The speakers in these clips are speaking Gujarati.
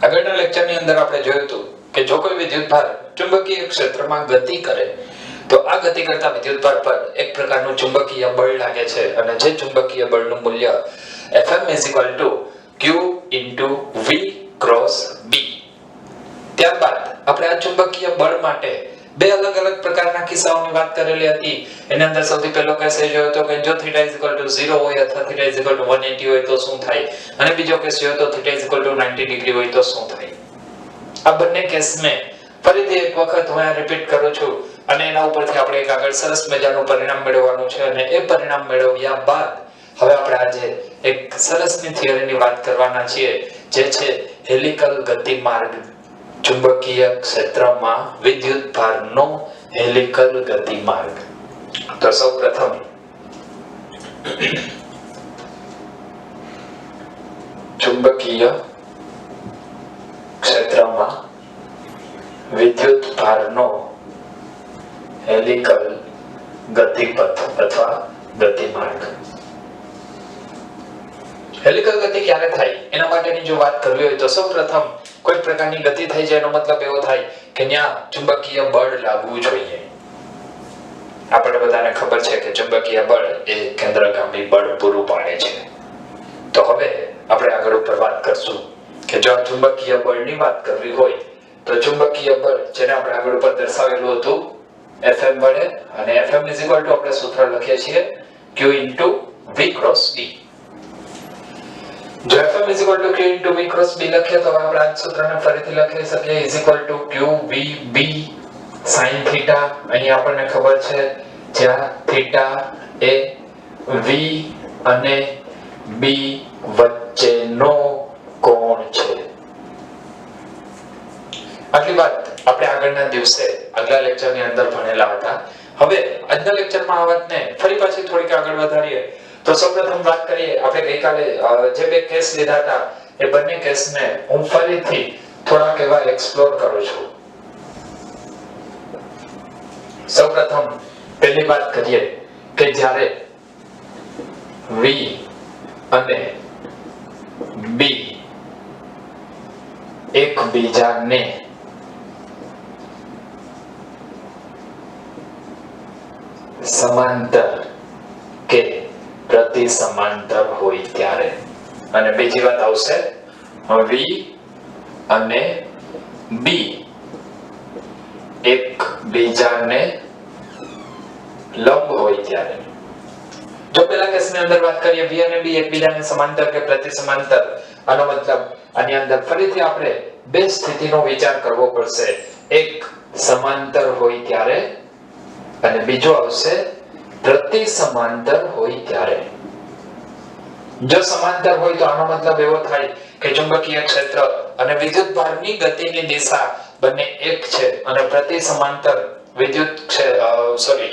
આગળના લેક્ચરની અંદર આપણે જોયું હતું કે જો કોઈ વિદ્યુતભાર ચુંબકીય ક્ષેત્રમાં ગતિ કરે તો આ ગતિ કરતા વિદ્યુતભાર પર એક પ્રકારનું ચુંબકીય બળ લાગે છે અને જે ચુંબકીય બળનું મૂલ્ય Fm q v cross b. ત્યારબાદ આપણે આ ચુંબકીય બળ માટે બે અલગ અલગ પ્રકારના કિસ્સાઓની વાત કરેલી હતી. એની અંદર સૌથી પહેલો કેસ એ જોયો હતો કે જો θ 0 હોય અથવા θ 180 હોય તો શું થાય, અને બીજો કેસ જોયો તો θ 90 ડિગ્રી હોય તો શું થાય. આ બંને કેસને ફરીથી એક વખત હું આ રિપીટ કરું છું અને એના ઉપરથી આપણે એક આગળ સરસ મજાનું પરિણામ મેળવવાનું છે અને એ પરિણામ મેળવ્યા બાદ હવે આપણે આજે એક સરસની થિયરીની વાત કરવાના છીએ જે છે હેલિકલ ગતિમાર્ગ. ચુંબકીય ક્ષેત્રમાં વિદ્યુતભારનો હેલિકલ ગતિમાર્ગ. તો સૌપ્રથમ ચુંબકીય ક્ષેત્રમાં વિદ્યુતભારનો હેલિકલ ગતિપથ અથવા ગતિમાર્ગ. હેલિકલ ગતિ ક્યારે થાય એના માટેની જો વાત કરવી હોય તો સૌપ્રથમ કોઈ પ્રકારની ગતિ થઈ જાય એનો મતલબ એવો થાય કે ત્યાં ચુંબકીય બળ લાગવું જોઈએ. આપણે બધાને ખબર છે કે ચુંબકીય બળ એ કેન્દ્રગામી બળ પૂરું પાડે છે. તો હવે આપણે આગળ ઉપર વાત કરશું કે જો આ ચુંબકીય બળની વાત કરવી હોય તો ચુંબકીય બળ જેને આપણે આગળ ઉપર દર્શાવેલું હતું Fm વડે, અને Fm આપણે સૂત્ર લખીએ છીએ q v ક્રોસ b. જો Fm q v cross b લખીએ તો આપણે આ સૂત્રને ફરીથી લખી શકીએ q v b sin θ. અહીં આપણને ખબર છે જ્યાં θ એ v અને b વચ્ચેનો કોણ છે. આટલી વાત આપણે આગળના દિવસે આગલા લેક્ચરની અંદર ભણેલા હતા. હવે આજના લેક્ચરમાં આ વાતને ફરી પાછી થોડીક આગળ વધારીએ તો સૌપ્રથમ વાત કરીએ આપણે ગઈકાલે જે બે કેસ લીધા હતા એ બંને કેસને હું ફરીથી થોડાક એવા એક્સપ્લોર કરું છું. સૌપ્રથમ પહેલી વાત કરીએ કે જ્યારે v અને b એકબીજાને સમાંતર કે પ્રતિ સમાંતર હોય ત્યારે, અને બીજી વાત આવશે v અને b એકબીજાને લંબ હોય ત્યારે. જો પેલા કેસની અંદર વાત કરીએ v અને b એકબીજાને સમાંતર કે પ્રતિ સમાંતર, આનો મતલબ આની અંદર ફરીથી આપણે બે સ્થિતિનો વિચાર કરવો પડશે. એક સમાંતર હોય ત્યારે અને બીજો આવશે પ્રતિ સમાંતર હોય ત્યારે. જો સમાંતર હોય તો આનો મતલબ એવો થાય કે ચુંબકીય ક્ષેત્ર અને વિદ્યુતભારની ગતિની દિશા બંને એક છે, અને પ્રતિ સમાંતર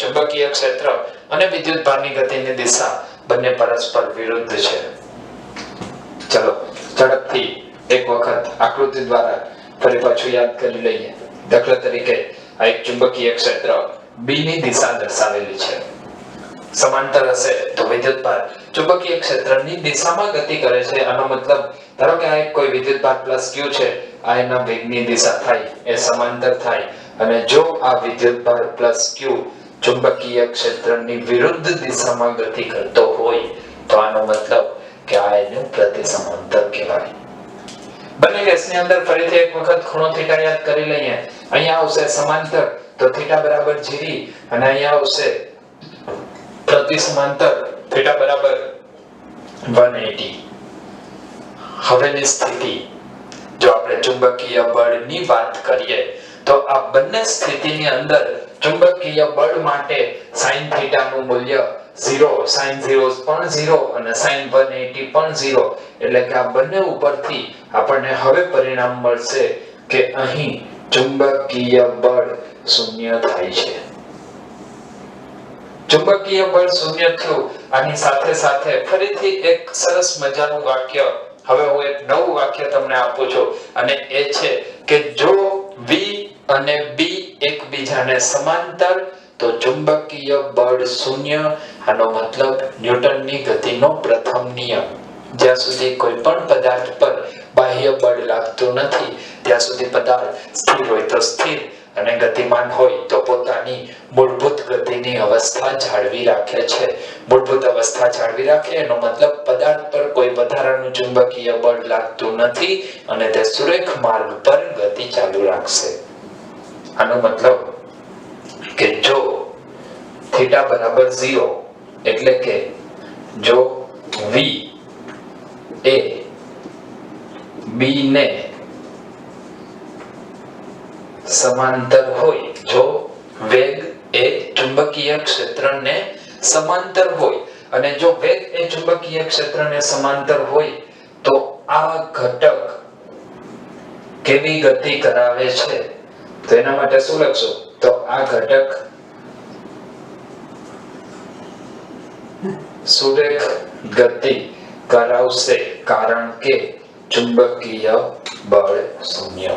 ચુંબકીય ક્ષેત્ર અને વિદ્યુતભારની ગતિની દિશા બંને પરસ્પર વિરુદ્ધ છે. ચલો ઝડપથી એક વખત આકૃતિ દ્વારા ફરી પાછું યાદ કરી લઈએ. દાખલા તરીકે આ એક ચુંબકીય ક્ષેત્ર b ની દિશા દર્શાવેલી છે. સમાંતર હશે તો વિદ્યુતભાર ચુંબકીય ક્ષેત્રની દિશામાં ગતિ કરે છે. આનો મતલબ ધારો કે આ એક કોઈ વિદ્યુતભાર q છે, આ એના વેગની દિશા થાય, એ સમાંતર થાય, અને જો આ વિદ્યુતભાર q ચુંબકીય ક્ષેત્રની વિરુદ્ધ દિશામાં ગતિ કરતો હોય તો આનો મતલબ કે આ એનું પ્રતિ સમાંતર કહેવાય. બંને કેસની અંદર ફરીથી એક વખત ખૂણો θ યાદ કરી લઈએ. અહીંયા આવશે સમાંતર તો θ બરાબર 0, અને અહીંયા આવશે પ્રતિ સમાંતર θ બરાબર 180. હવેની સ્થિતિ જો આપણે ચુંબકીય બળની વાત કરીએ તો આ બંને સ્થિતિની અંદર ચુંબકીય બળ માટે sin θ નું મૂલ્ય 0, sin 0 પણ 0 અને sin 180 પણ 0. એટલે કે આ બંને ઉપરથી આપણને હવે પરિણામ મળશે કે અહીં ચુંબકીય બળ શૂન્ય થાય છે. ચુંબકીય બળ શૂન્ય થયું. આની સાથે સાથે ફરીથી એક સરસ મજાનું વાક્ય, હવે હું એક નવું વાક્ય તમને આપું છું, અને એ છે કે જો v અને b એકબીજાને સમાંતર તો ચુંબકીય બળ શૂન્ય. આનો મતલબ ન્યૂટનની ગતિનો પ્રથમ નિયમ, જ્યાં સુધી કોઈ પણ પદાર્થ પર બાહ્ય બળ લાગતું નથી ત્યાં સુધી પદાર્થ સ્થિર હોય તો સ્થિર અને ગતિમાન હોય તો પોતાની મૂળભૂત ગતિની અવસ્થા જાળવી રાખે છે. મૂળભૂત અવસ્થા જાળવી રાખે એનો મતલબ પદાર્થ પર કોઈ વધારાનું ચુંબકીય બળ લાગતું નથી અને તે સુરેખ માર્ગ પર ગતિ ચાલુ રાખશે. આનો મતલબ કે જો થીટા બરાબર 0 એટલે કે જો v એ b ને સમાંતર હોય, જો વેગ એ ચુંબકીય ક્ષેત્રને સમાંતર હોય અને જો વેગ એ ચુંબકીય ક્ષેત્રને સમાંતર હોય તો આ ઘટક કેવી ગતિ કરાવે છે? તો એના માટે શું લખશું? તો આ ઘટક સુરેખ ગતિ કરાવશે કારણ કે ચુંબકીય બળ શૂન્ય.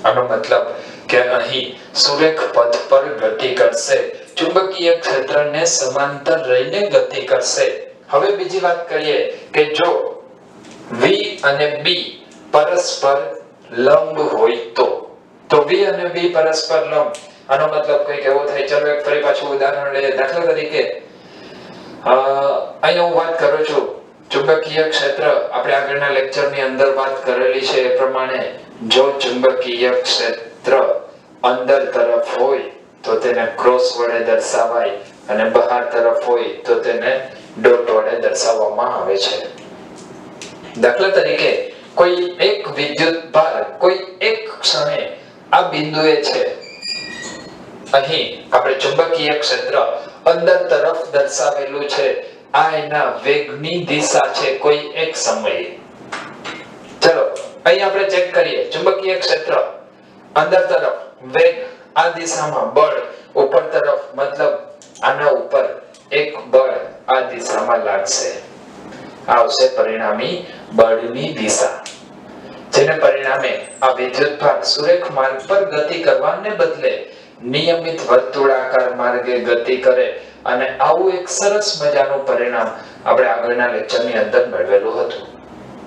આનો મતલબ કે અહીં સુરેખ પથ પર ગતિ કરશે, ચુંબકીય ક્ષેત્રને સમાંતર રહીને ગતિ કરશે. હવે બીજી વાત કરીએ કે જો v અને b પરસ્પર લંબ હોય તો v અને b પરસ્પર લંબ, આનો મતલબ કંઈક એવો થાય. ચલો એક ફરી પાછું ઉદાહરણ લઈએ. દાખલા તરીકે અહીંયા હું વાત કરું છું ચુંબકીય ક્ષેત્ર. આપણે આગળના લેક્ચરની અંદર વાત કરેલી છે એ પ્રમાણે જો ચુંબકીય ક્ષેત્ર અંદર તરફ હોય તો તેને ક્રોસ વડે દર્શાવાય અને બહાર તરફ હોય તો તેને ડોટ વડે દર્શાવવામાં આવે છે. દાખલા તરીકે કોઈ એક વિદ્યુત ભાર કોઈ એક ક્ષણે આ બિંદુએ છે. અહીં આપણે ચુંબકીય ક્ષેત્ર અંદર તરફ દર્શાવેલું છે. આ એના વેગની દિશા છે કોઈ એક સમયે. ચલો અહીં આપણે ચેક કરીએ. ચુંબકીય ક્ષેત્ર અંદર તરફ, વેગ આ દિશામાં, બળ ઉપર તરફ, મતલબ આના ઉપર એક બળ આ દિશામાં લાગશે. આવશે પરિણામી બળની દિશા, જેને પરિણામે આ વિદ્યુતભાર સુરેખ માર્ગ પર ગતિ કરવાને બદલે નિયમિત વર્તુળાકાર માર્ગે ગતિ કરે. અને આવું એક સરસ મજાનું પરિણામ આપણે આગળના લેક્ચરની અંદર મેળવેલું હતું.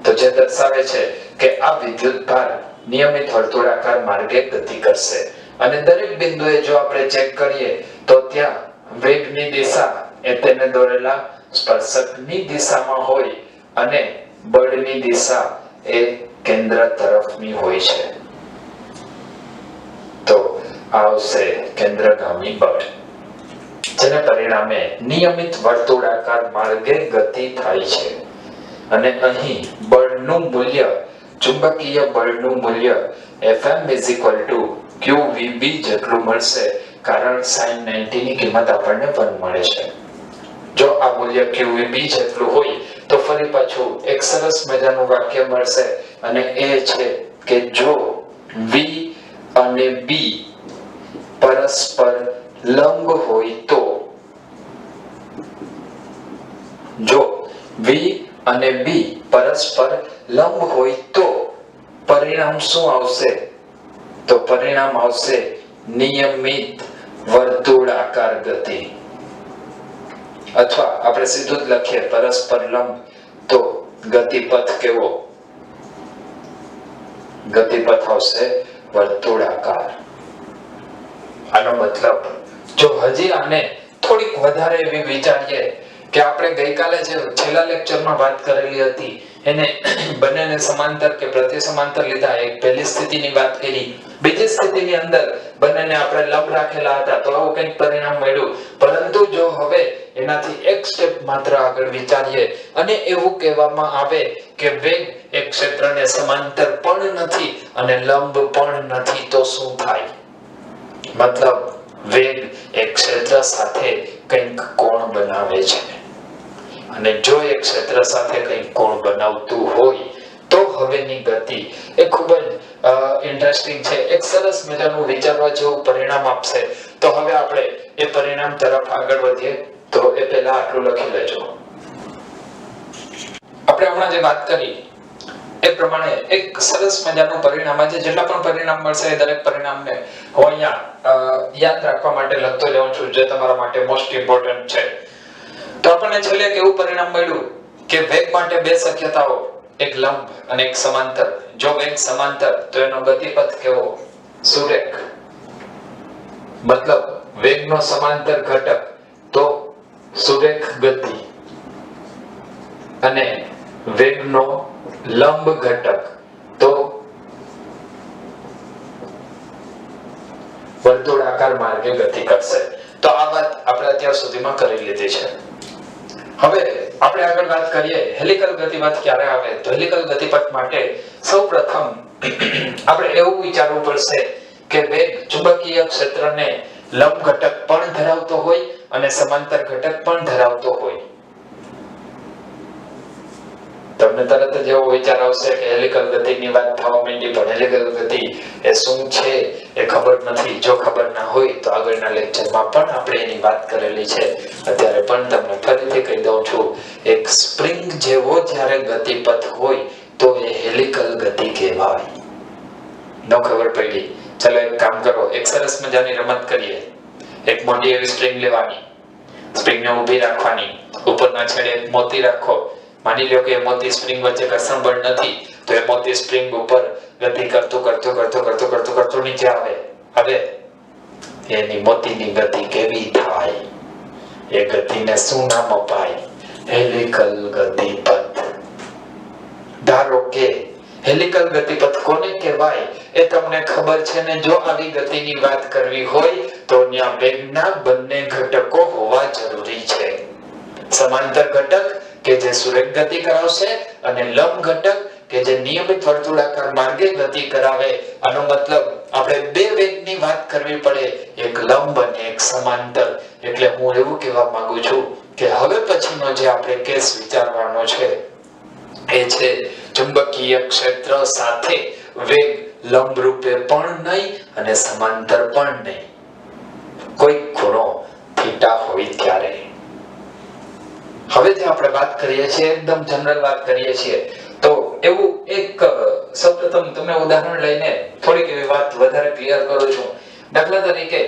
તો જે દર્શાવે છે કે આ વિદ્યુતભાર નિયમિત વર્તુળાકાર માર્ગે ગતિ કરશે અને દરેક બિંદુએ જો આપણે ચેક કરીએ તો ત્યાં વેગની દિશા એ તેને દોરેલા સ્પર્શકની દિશામાં હોય અને બળની દિશા એ કેન્દ્ર તરફની હોય છે. તો આવશે કેન્દ્રગામી બળ, જેને પરિણામે નિયમિત વર્તુળાકાર માર્ગે ગતિ થાય છે. અને અહીં બળનું મૂલ્ય, ચુંબકીય બળનું મૂલ્ય Fm qvb જેટલું મળશે કારણ sin 90 ની કિંમત આપણને 1 મળે છે. જો આ મૂલ્ય qvb જેટલું હોય તો ફરી પાછું એક સરસ મજાનું વાક્ય મળશે અને એ છે કે જો v અને b પરસ્પર લંબ હોય તો, જો v અને b પરસ્પર લંબ હોય તો પરિણામ શું આવશે? તો પરિણામ આવશે નિયમિત વર્તુળાકાર ગતિ. અથવા આપણે સીધું જ લખીએ પરસ્પર લંબ તો ગતિપથ કેવો? ગતિપથ આવશે વર્તુળાકાર. આનો મતલબ જો હજી આને થોડીક વધારે એવી વિચારીએ કે આપણે ગઈકાલે જે છેલ્લા લેક્ચરમાં વાત કરેલી હતી એને બંનેને સમાંતર કે પ્રતિ સમાંતર લીધા. એક પહેલી સ્થિતિની વાત કરી, બીજી સ્થિતિની અંદર બંનેને આપણે લંબ રાખેલા હતા તો આવું કંઈક પરિણામ મળ્યું. પરંતુ જો હવે એનાથી એક સ્ટેપ માત્ર આગળ વિચારીએ અને એવું કહેવામાં આવે કે વેગ એક ક્ષેત્રને સમાંતર પણ નથી અને લંબ પણ નથી તો શું થાય? મતલબ વેગ એક ક્ષેત્ર સાથે કંઈક કોણ બનાવે છે અને જો એક ક્ષેત્ર સાથે કંઈક કોણ બનાવતું હોય તો હવેની ગતિ એ ખૂબ જ ઇન્ટરેસ્ટિંગ છે. એક સરસ મજાનું વિચારવા જેવું પરિણામ આપશે. તો હવે આપણે એ પરિણામ તરફ આગળ વધીએ. તો એ પહેલા આટલું લખી લેજો. આપણે હમણાં જે વાત કરી એ પ્રમાણે એક સરસ મજાનું પરિણામ, આજે જેટલા પણ પરિણામ મળશે એ દરેક પરિણામને હું અહીંયા યાદ રાખવા માટે લખતો જાઉં છું, જે તમારા માટે મોસ્ટ ઇમ્પોર્ટન્ટ છે. તો આપણને છેલ્લે એક એવું પરિણામ મળ્યું કે વેગ માટે બે શક્યતાઓ, એક લંબ અને એક સમાંતર. જો વેગ સમાંતર તો એનો ગતિપથ કેવો? સુરેખ. મતલબ વેગનો સમાંતર ઘટક તો સુરેખ ગતિ અને વેગનો લંબ ઘટક તો વર્તુળાકાર માર્ગે ગતિ કરશે. તો આ વાત આપણે અત્યાર સુધીમાં કરી લીધી છે. હવે આપણે આગળ વાત કરીએ હેલિકલ ગતિપથ ક્યારે આવે. તો હેલિકલ ગતિપથ માટે સૌપ્રથમ આપણે એવું વિચારવું પડશે કે વેગ ચુંબકીય ક્ષેત્રને લંબ ઘટક પણ ધરાવતો હોય અને સમાંતર ઘટક પણ ધરાવતો હોય. તમને તરત જ એવો વિચાર આવશે કે હેલિકલ ગતિની વાત થવા માંડી, પણ હેલિકલ ગતિ એ શું છે એ ખબર નથી. જો ખબર ના હોય તો આગળના લેક્ચરમાં પણ આપણે એની વાત કરેલી છે. અત્યારે પણ તમને ફરીથી કહી દઉં છું, એક સ્પ્રિંગ જેવો જ્યારે ગતિપથ હોય તો એ હેલિકલ ગતિ કહેવાય. ન ખબર પડી? ચલો એક કામ કરો, એક સરસ મજાની રમત કરીએ. એક મોટી એવી સ્પ્રિંગ લેવાની, સ્પ્રિંગને ઊભી રાખવાની, ઉપરના છેડે એક મોતી રાખો. માની લો કે મોતી સ્પ્રિંગ વચ્ચે ઘર્ષણ બળ નથી, તો એ મોતી સ્પ્રિંગ ઉપર ગતિ કરતું નીચે આવે. હવે એની મોતીની ગતિ કેવી થાય? એ ગતિને શું નામ અપાય? હેલિકલ ગતિપથ. ધારો કે હેલિકલ ગતિપથ કોને કહેવાય એ તમને ખબર છે ને? જો આવી ગતિની વાત કરવી હોય તો ત્યાં વેગના બંને ઘટકો હોવા જરૂરી છે. સમાંતર ઘટક કે જે સુરેખ ગતિ કરાવશે અને લંબ ઘટક કે જે નિયમિત વર્તુળાકાર માર્ગે ગતિ કરાવે. આનો મતલબ આપણે બે વેગની વાત કરવી પડે, એક લંબ અને એક સમાંતર. એટલે હું એવું કહેવા માંગુ છું કે હવે પછીનો જે આપણે કેસ વિચારવાનો છે એ છે ચુંબકીય ક્ષેત્ર સાથે વેગ લંબ રૂપે પણ નહીં અને સમાંતર પણ નહીં. કોઈ ખૂણો થીટા હોય ત્યારે. હવે જે આપણે વાત કરીએ છીએ એકદમ જનરલ વાત કરીએ છીએ, તો એવું એક સૌપ્રથમ તમને ઉદાહરણ લઈને થોડીક એવી વાત વધારે ક્લિયર કરું છું. દાખલા તરીકે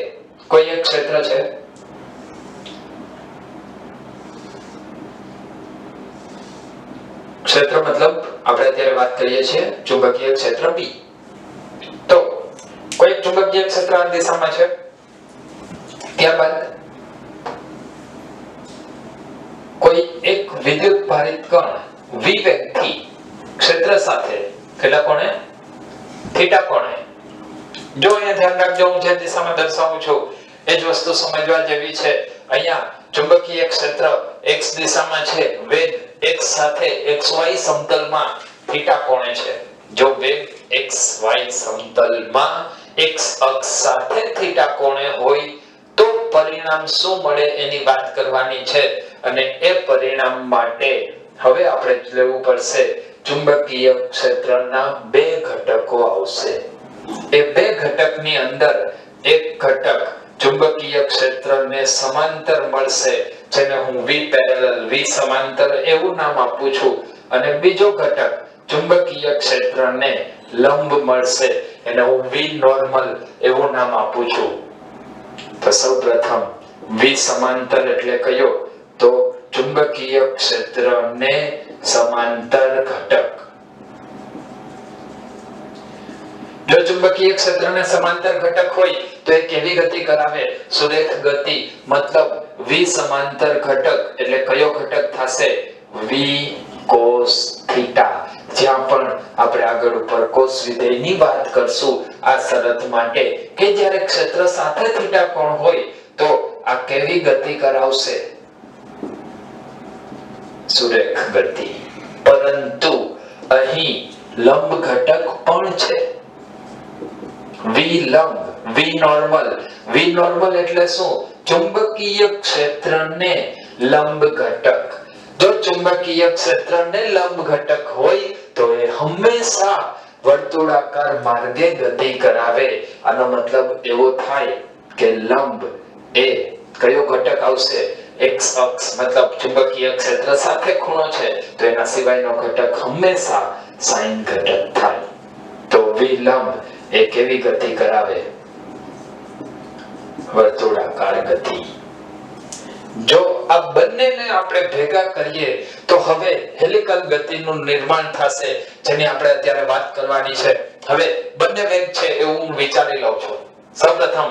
કોઈ એક ક્ષેત્ર છે, ક્ષેત્ર મતલબ આપણે અત્યારે વાત કરીએ છીએ ચુંબકીય ક્ષેત્ર B. તો કોઈ ચુંબકીય ક્ષેત્ર આ દિશામાં છે, ત્યારબાદ કોઈ એક વિદ્યુત ભારિત કણ v વેગથી ક્ષેત્ર સાથે કેટલા કોણે? થીટા કોણે. જો અહીંયા ધ્યાન રાખજો, હું જે દિશામાં દર્શાવું છું એ જ વસ્તુ સમજવા જેવી છે. અહીંયા ચુંબકીય ક્ષેત્ર x દિશામાં છે, વેગ x સાથે xy સમતલમાં થીટા કોણે છે. જો વેગ xy સમતલમાં x અક્ષ સાથે થીટા કોણે હોય તો પરિણામ શું મળે એની વાત કરવાની છે. અને એ પરિણામ માટે હવે આપણે લેવું પડશે ચુંબકીય ક્ષેત્રના બે ઘટકો આવશે. એ બે ઘટકની અંદર એક ઘટક ચુંબકીય ક્ષેત્રને સમાંતર મળશે, જેને હું v પેરેલલ v સમાંતર એવું નામ આપું છું. અને બીજો ઘટક ચુંબકીય ક્ષેત્રને લંબ મળશે, એને હું v નોર્મલ એવું નામ આપું છું. તો સૌપ્રથમ v સમાંતર એટલે કયો? તો ચુંબકીય ક્ષેત્રને સમાંતર ઘટક. જો ચુંબકીય ક્ષેત્રને સમાંતર ઘટક હોય તો એ કેવી ગતિ કરાવે? સુરેખ ગતિ. મતલબ v સમાંતર ઘટક એટલે કયો ઘટક થશે? v cos θ. જ્યાં પણ આપણે આગળ ઉપર cos વિધેયની વાત કરશું આ શરત માટે કે જ્યારે ક્ષેત્ર સાથે થીટા કોણ હોય તો આ કેવી ગતિ કરાવશે? સુરેખ ગતિ. પરંતુ અહીં લંબ ઘટક પણ છે, v લંબ, v નોર્મલ. v નોર્મલ એટલે શું? ચુંબકીય ક્ષેત્રને લંબ ઘટક. જો ચુંબકીય ક્ષેત્રને લંબ ઘટક હોય તો એ હંમેશા વર્તુળાકાર માર્ગે ગતિ કરાવે. આનો મતલબ એવો થાય કે લંબ એ કયો ઘટક આવશે? x અક્ષ. મતલબ ચુંબકીય ક્ષેત્ર સાથે ખૂણો છે તો એના સિવાયનો ઘટક હંમેશા sin ઘટક થાય. તો v લંબ એ કેવી ગતિ કરાવે? વર્તુળાકાર ગતિ. જો આ બંનેને આપણે ભેગા કરીએ તો તો હવે હેલિકલ ગતિનું નિર્માણ થશે જેની આપણે અત્યારે વાત કરવાની છે. હવે બંને વેગ છે એવું હું વિચારી લઉં છું. સૌપ્રથમ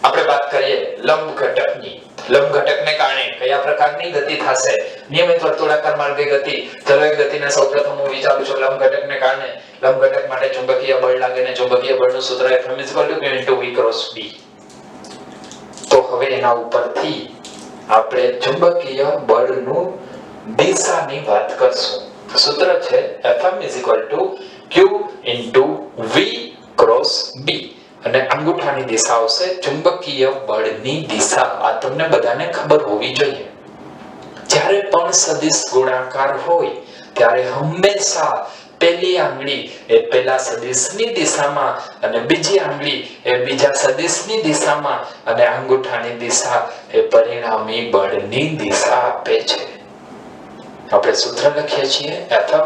આપણે વાત કરીએ લંબ ઘટકની. લંબ ઘટકને કારણે કયા પ્રકારની ગતિ થશે? નિયમિત વર્તુળાકાર માર્ગે ગતિ. ચલો એ ગતિને સૌપ્રથમ હું વિચારું છું લંબ ઘટકને કારણે. લંબ ઘટક માટે ચુંબકીય બળ લાગે ને ચુંબકીય બળનું સૂત્ર Fm q v cross b. તો હવે એના ઉપરથી આપણે ચુંબકીય બળનું દિશાની વાત કરશું. સૂત્ર છે Fm q v cross b અને અંગૂઠાની દિશા આવશે ચુંબકીય બળની દિશા. આ તમને બધાને ખબર હોવી જોઈએ. જ્યારે પણ સદિશ ગુણાકાર હોય ત્યારે હંમેશા પહેલી આંગળી એ પહેલા સદિશની દિશામાં અને બીજી આંગળી એ બીજા સદિશની દિશામાં અને અંગૂઠાની દિશા એ પરિણામી બળની દિશા આપે છે. આપણે સૂત્ર લખીએ છીએ Fm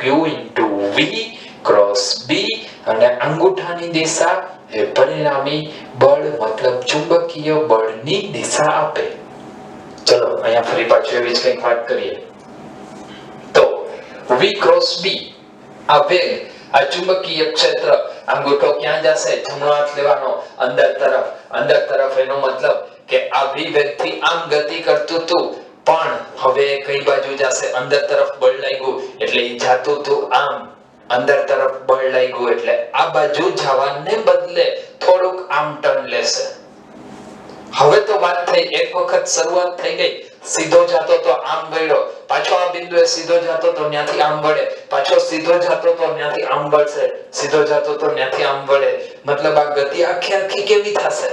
q v cross b અને અંગૂઠાની દિશા એ પરિણામી બળ મતલબ ચુંબકીય બળની દિશા આપે. ચલો અહીંયા ફરી પાછું એવી જ કંઈક વાત કરીએ. તો v cross b આ વેગ આ ચુંબકીય ક્ષેત્ર અંગૂઠો ક્યાં જશે? જમણો હાથ લેવાનો અંદર તરફ. અંદર તરફ એનો મતલબ કે આ v વેગથી આમ ગતિ કરતું હતું પણ હવે કઈ બાજુ જશે? અંદર તરફ બળ લાગ્યું એટલે ઈ જાતું હતું આમ. અંદર તરફ બળ લાગ્યું એટલે આ બાજુ જવાને બદલે થોડુંક આમ ટર્ન લેશે. હવે તો વાત થઈ, એક વખત શરૂઆત થઈ ગઈ. સીધો જાતો તો આમ વળ્યો, પાછો આ બિંદુએ સીધો જાતો તો ત્યાંથી આમ વળે, પાછો સીધો જાતો તો ત્યાંથી આમ વળશે, સીધો જાતો તો ત્યાંથી આમ વળે. મતલબ આ ગતિ આખી આખી કેવી થશે?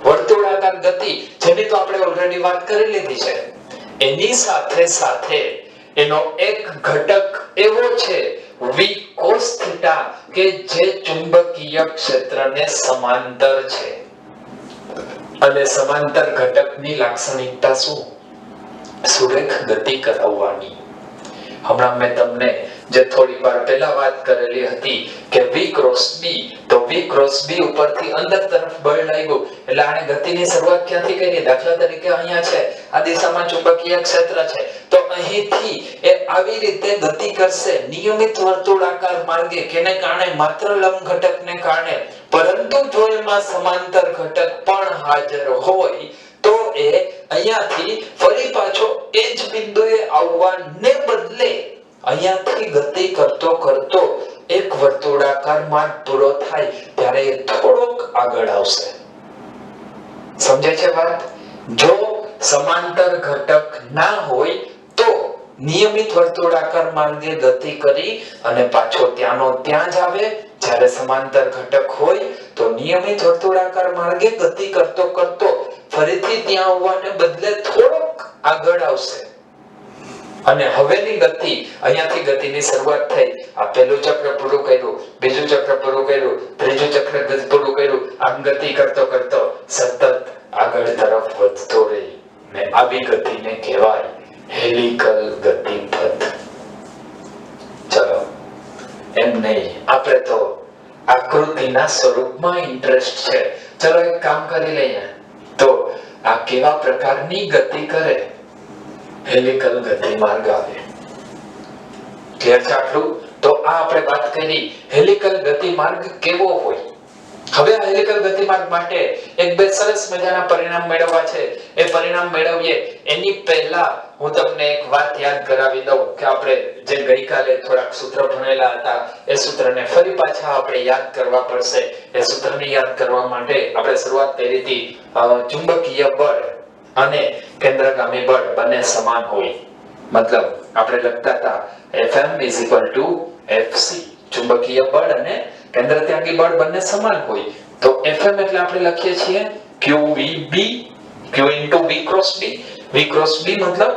વર્તુળાકાર ગતિ, જેની તો આપણે ઓલરેડી વાત કરી લીધી છે. એની સાથે સાથે એનો એક ઘટક એવો છે v cos θ કે જે ચુંબકીય ક્ષેત્રને સમાંતર છે. અને સમાંતર ઘટકની લાક્ષણિકતા શું? સુરેખ ગતિ કરાવવાની. હમણાં મેં તમને જે થોડી વાર પહેલા વાત કરેલી હતી કે v cross b, તો v cross b ઉપરથી અંદર તરફ બળ લાગ્યું એટલે આને ગતિની શરૂઆત ક્યાંથી કરી? દાખલા તરીકે અહીંયા છે, આ દિશામાં ચુંબકીય ક્ષેત્ર છે, તો અહીંથી એ આવી રીતે ગતિ કરશે નિયમિત વર્તુળાકાર માર્ગે. કેને કારણે? માત્ર લંબ ઘટકને કારણે. પરંતુ જો એમાં સમાંતર ઘટક પણ હાજર હોય તો એ અહીંયાથી ફરી પાછો એ જ બિંદુએ આવવાને બદલે અહીંયાથી ગતિ કરતો કરતો એક વર્તુળાકાર માર્ગ પૂરો થાય ત્યારે એ થોડોક આગળ આવશે. સમજાય છે વાત? જો સમાંતર ઘટક ના હોય તો નિયમિત વર્તુળાકાર માર્ગે ગતિ કરી અને પાછો ત્યાંનો ત્યાં જ આવે. જ્યારે સમાંતર ઘટક હોય તો નિયમિત વર્તુળાકાર માર્ગે ગતિ કરતો કરતો ફરીથી ત્યાં આવવાને બદલે થોડોક આગળ આવશે. અને હવેની ગતિ, અહીંયાથી ગતિની શરૂઆત થઈ. આ પહેલું ચક્ર પૂરું કર્યું, બીજું ચક્ર પૂરું કર્યું, ત્રીજું ચક્ર પૂરું કર્યું. આમ ગતિ કરતો કરતો સતત આગળ તરફ વધતો રહી ને આવી ગતિને કહેવાય હેલિકલ ગતિપથ. ચલો એમ નહીં, આપણે તો આકૃતિના સ્વરૂપમાં ઇન્ટરેસ્ટ છે. ચલો એક કામ કરી લઈએ. તો આ કેવા પ્રકારની ગતિ કરે? હેલિકલ ગતિ માર્ગ આવે. ક્લિયર છે આટલું? તો આ આપણે વાત કરી હેલિકલ ગતિ માર્ગ કેવો હોય. હવે આ હેલિકલ ગતિ માર્ગ માટે એક બે સરસ મજાના પરિણામ મેળવવા છે. એ પરિણામ મેળવીએ એની પહેલા હું તમને એક વાત યાદ કરાવી દઉં કે આપણે જે ગઈકાલે થોડાક સૂત્ર ભણેલા હતા એ સૂત્રને ફરી પાછા આપણે યાદ કરવા પડશે. એ સૂત્રને યાદ કરવા માટે આપણે શરૂઆત કરી હતી ચુંબકીય બળ અને કેન્દ્રગામી બળ બંને સમાન હોય. મતલબ આપણે લખતા હતા Fm Fc. ચુંબકીય બળ અને કેન્દ્રત્યાગી બળ બંને સમાન હોય તો Fm એટલે આપણે લખીએ છીએ qvb q v cross b. v cross b મતલબ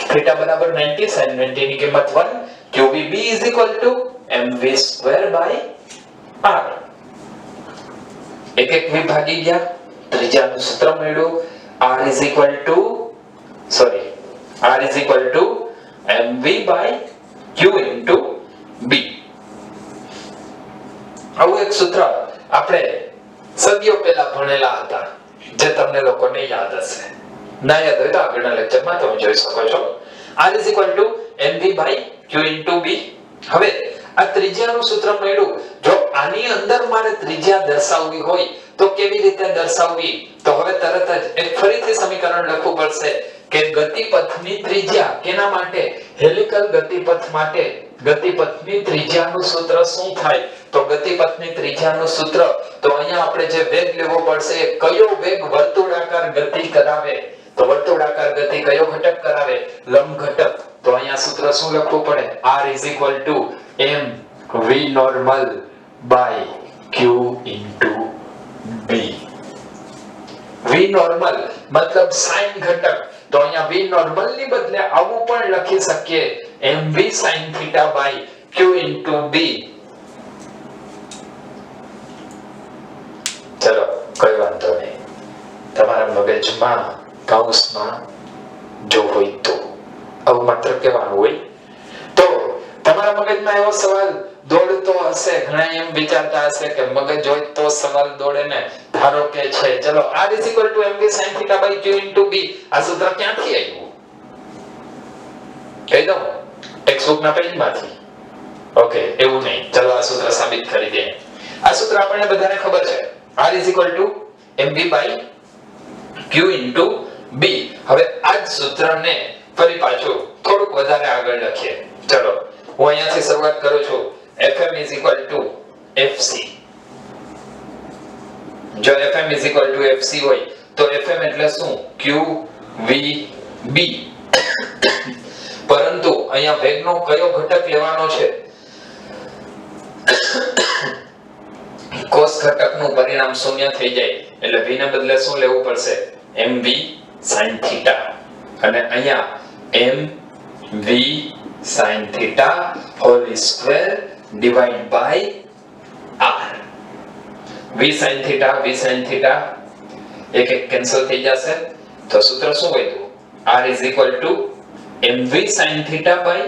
θ બરાબર 90 sin 90 ની કિંમત 1. qvb mv²/r. એક એક v ભાગી ગયા, ત્રીજાનું સૂત્ર મળ્યું r mv/q b. આવું એક સૂત્ર આપણે સદીઓ પહેલા ભણેલા હતા જે તમને લોકોને યાદ હશે. ના યાદ હોય તો આગળના લેક્ચરમાં તમે જોઈ શકો છો. r mv/q * b. હવે આ ત્રિજ્યાનું સૂત્ર મળ્યું. જો આની અંદર મારે ત્રિજ્યા દર્શાવવી હોય તો કેવી રીતે દર્શાવવી? તો હવે તરત જ એક ફરીથી સમીકરણ લખવું પડશે કે ગતિપથની ત્રિજ્યા કેના માટે? હેલિકલ ગતિપથ માટે ગતિપથની ત્રિજ્યાનું સૂત્ર શું થાય? તો ગતિપથની ત્રિજ્યાનું સૂત્ર તો અહીંયા આપણે જે વેગ લેવો પડશે, કયો વેગ વર્તુળાકાર ગતિ કરાવે? તો વર્તુળાકાર ગતિ કયો ઘટક કરાવે? લંબ ઘટક. તો અહીંયા સૂત્ર શું લખવું પડે? r mv normal by q into b. v normal મતલબ sin ઘટક. તો અહીંયા v normal ની બદલે આવું પણ લખી શકીએ mv sin theta by q into b. ચલો કોઈ વાંધો નહીં. તમારા મગજમાં કૌંસમાં જો હોય તો આવું માત્ર કહેવાનું હોય તો તમારા મગજમાં એવો સવાલ દોડતો હશે, ઘણા એમ વિચારતા હશે કે મગજ હોય તો સવાલ દોડે ને. ધારો કે છે ચલો r mv sin theta by q into b. આ સૂત્ર ક્યાંથી આવ્યું? કહી દઉં, ટેક્સ્ટબુક ના પેજમાંથી. ઓકે, એવું નહીં, ચલો આ સૂત્ર સાબિત કરી દે. આ સૂત્ર આપણને બધાને ખબર છે, r mv by q into b. હવે આ જ સૂત્રને ફરી પાછું થોડુંક વધારે આગળ લખીએ. ચલો હું અહીંયાથી શરૂઆત કરું છું. fm fc. જો fm fc હોય તો fm એટલે શું? q v b. પરંતુ અહીંયા વેગનો કયો ઘટક લેવાનો છે? cos ઘટકનું પરિણામ શૂન્ય થઈ જાય એટલે v ને બદલે શું લેવું પડશે? mv sin theta. અને અહીંયા mv sin theta whole square divide by r. v sin theta એક એક કેન્સલ થઈ જશે તો સૂત્ર શું વધ્યું? r mv sin theta by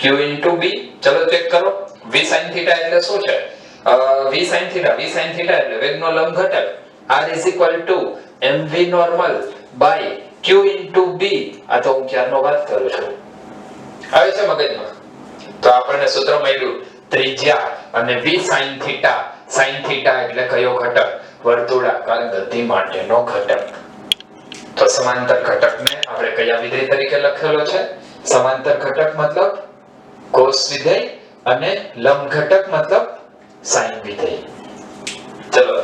q into b. ચલો ચેક કરો. v sin theta એટલે શું છે? v sin theta એટલે વેગનો લંબ ઘટક. r mv normal by q into b. આ તો હું ક્યારનો વાત કરું છું. આવે છે મગજમાં? તો આપણને સૂત્ર મળ્યું ત્રિજ્યા અને v sin theta. sin theta એટલે કયો ઘટક? વર્તુળાકાર ગતિ માટેનો ઘટક. તો સમાંતર ઘટકને આપણે કયા વિધેય તરીકે લખેલો છે? સમાંતર ઘટક મતલબ cos વિધેય અને લંબ ઘટક મતલબ sin વિધેય. ચલો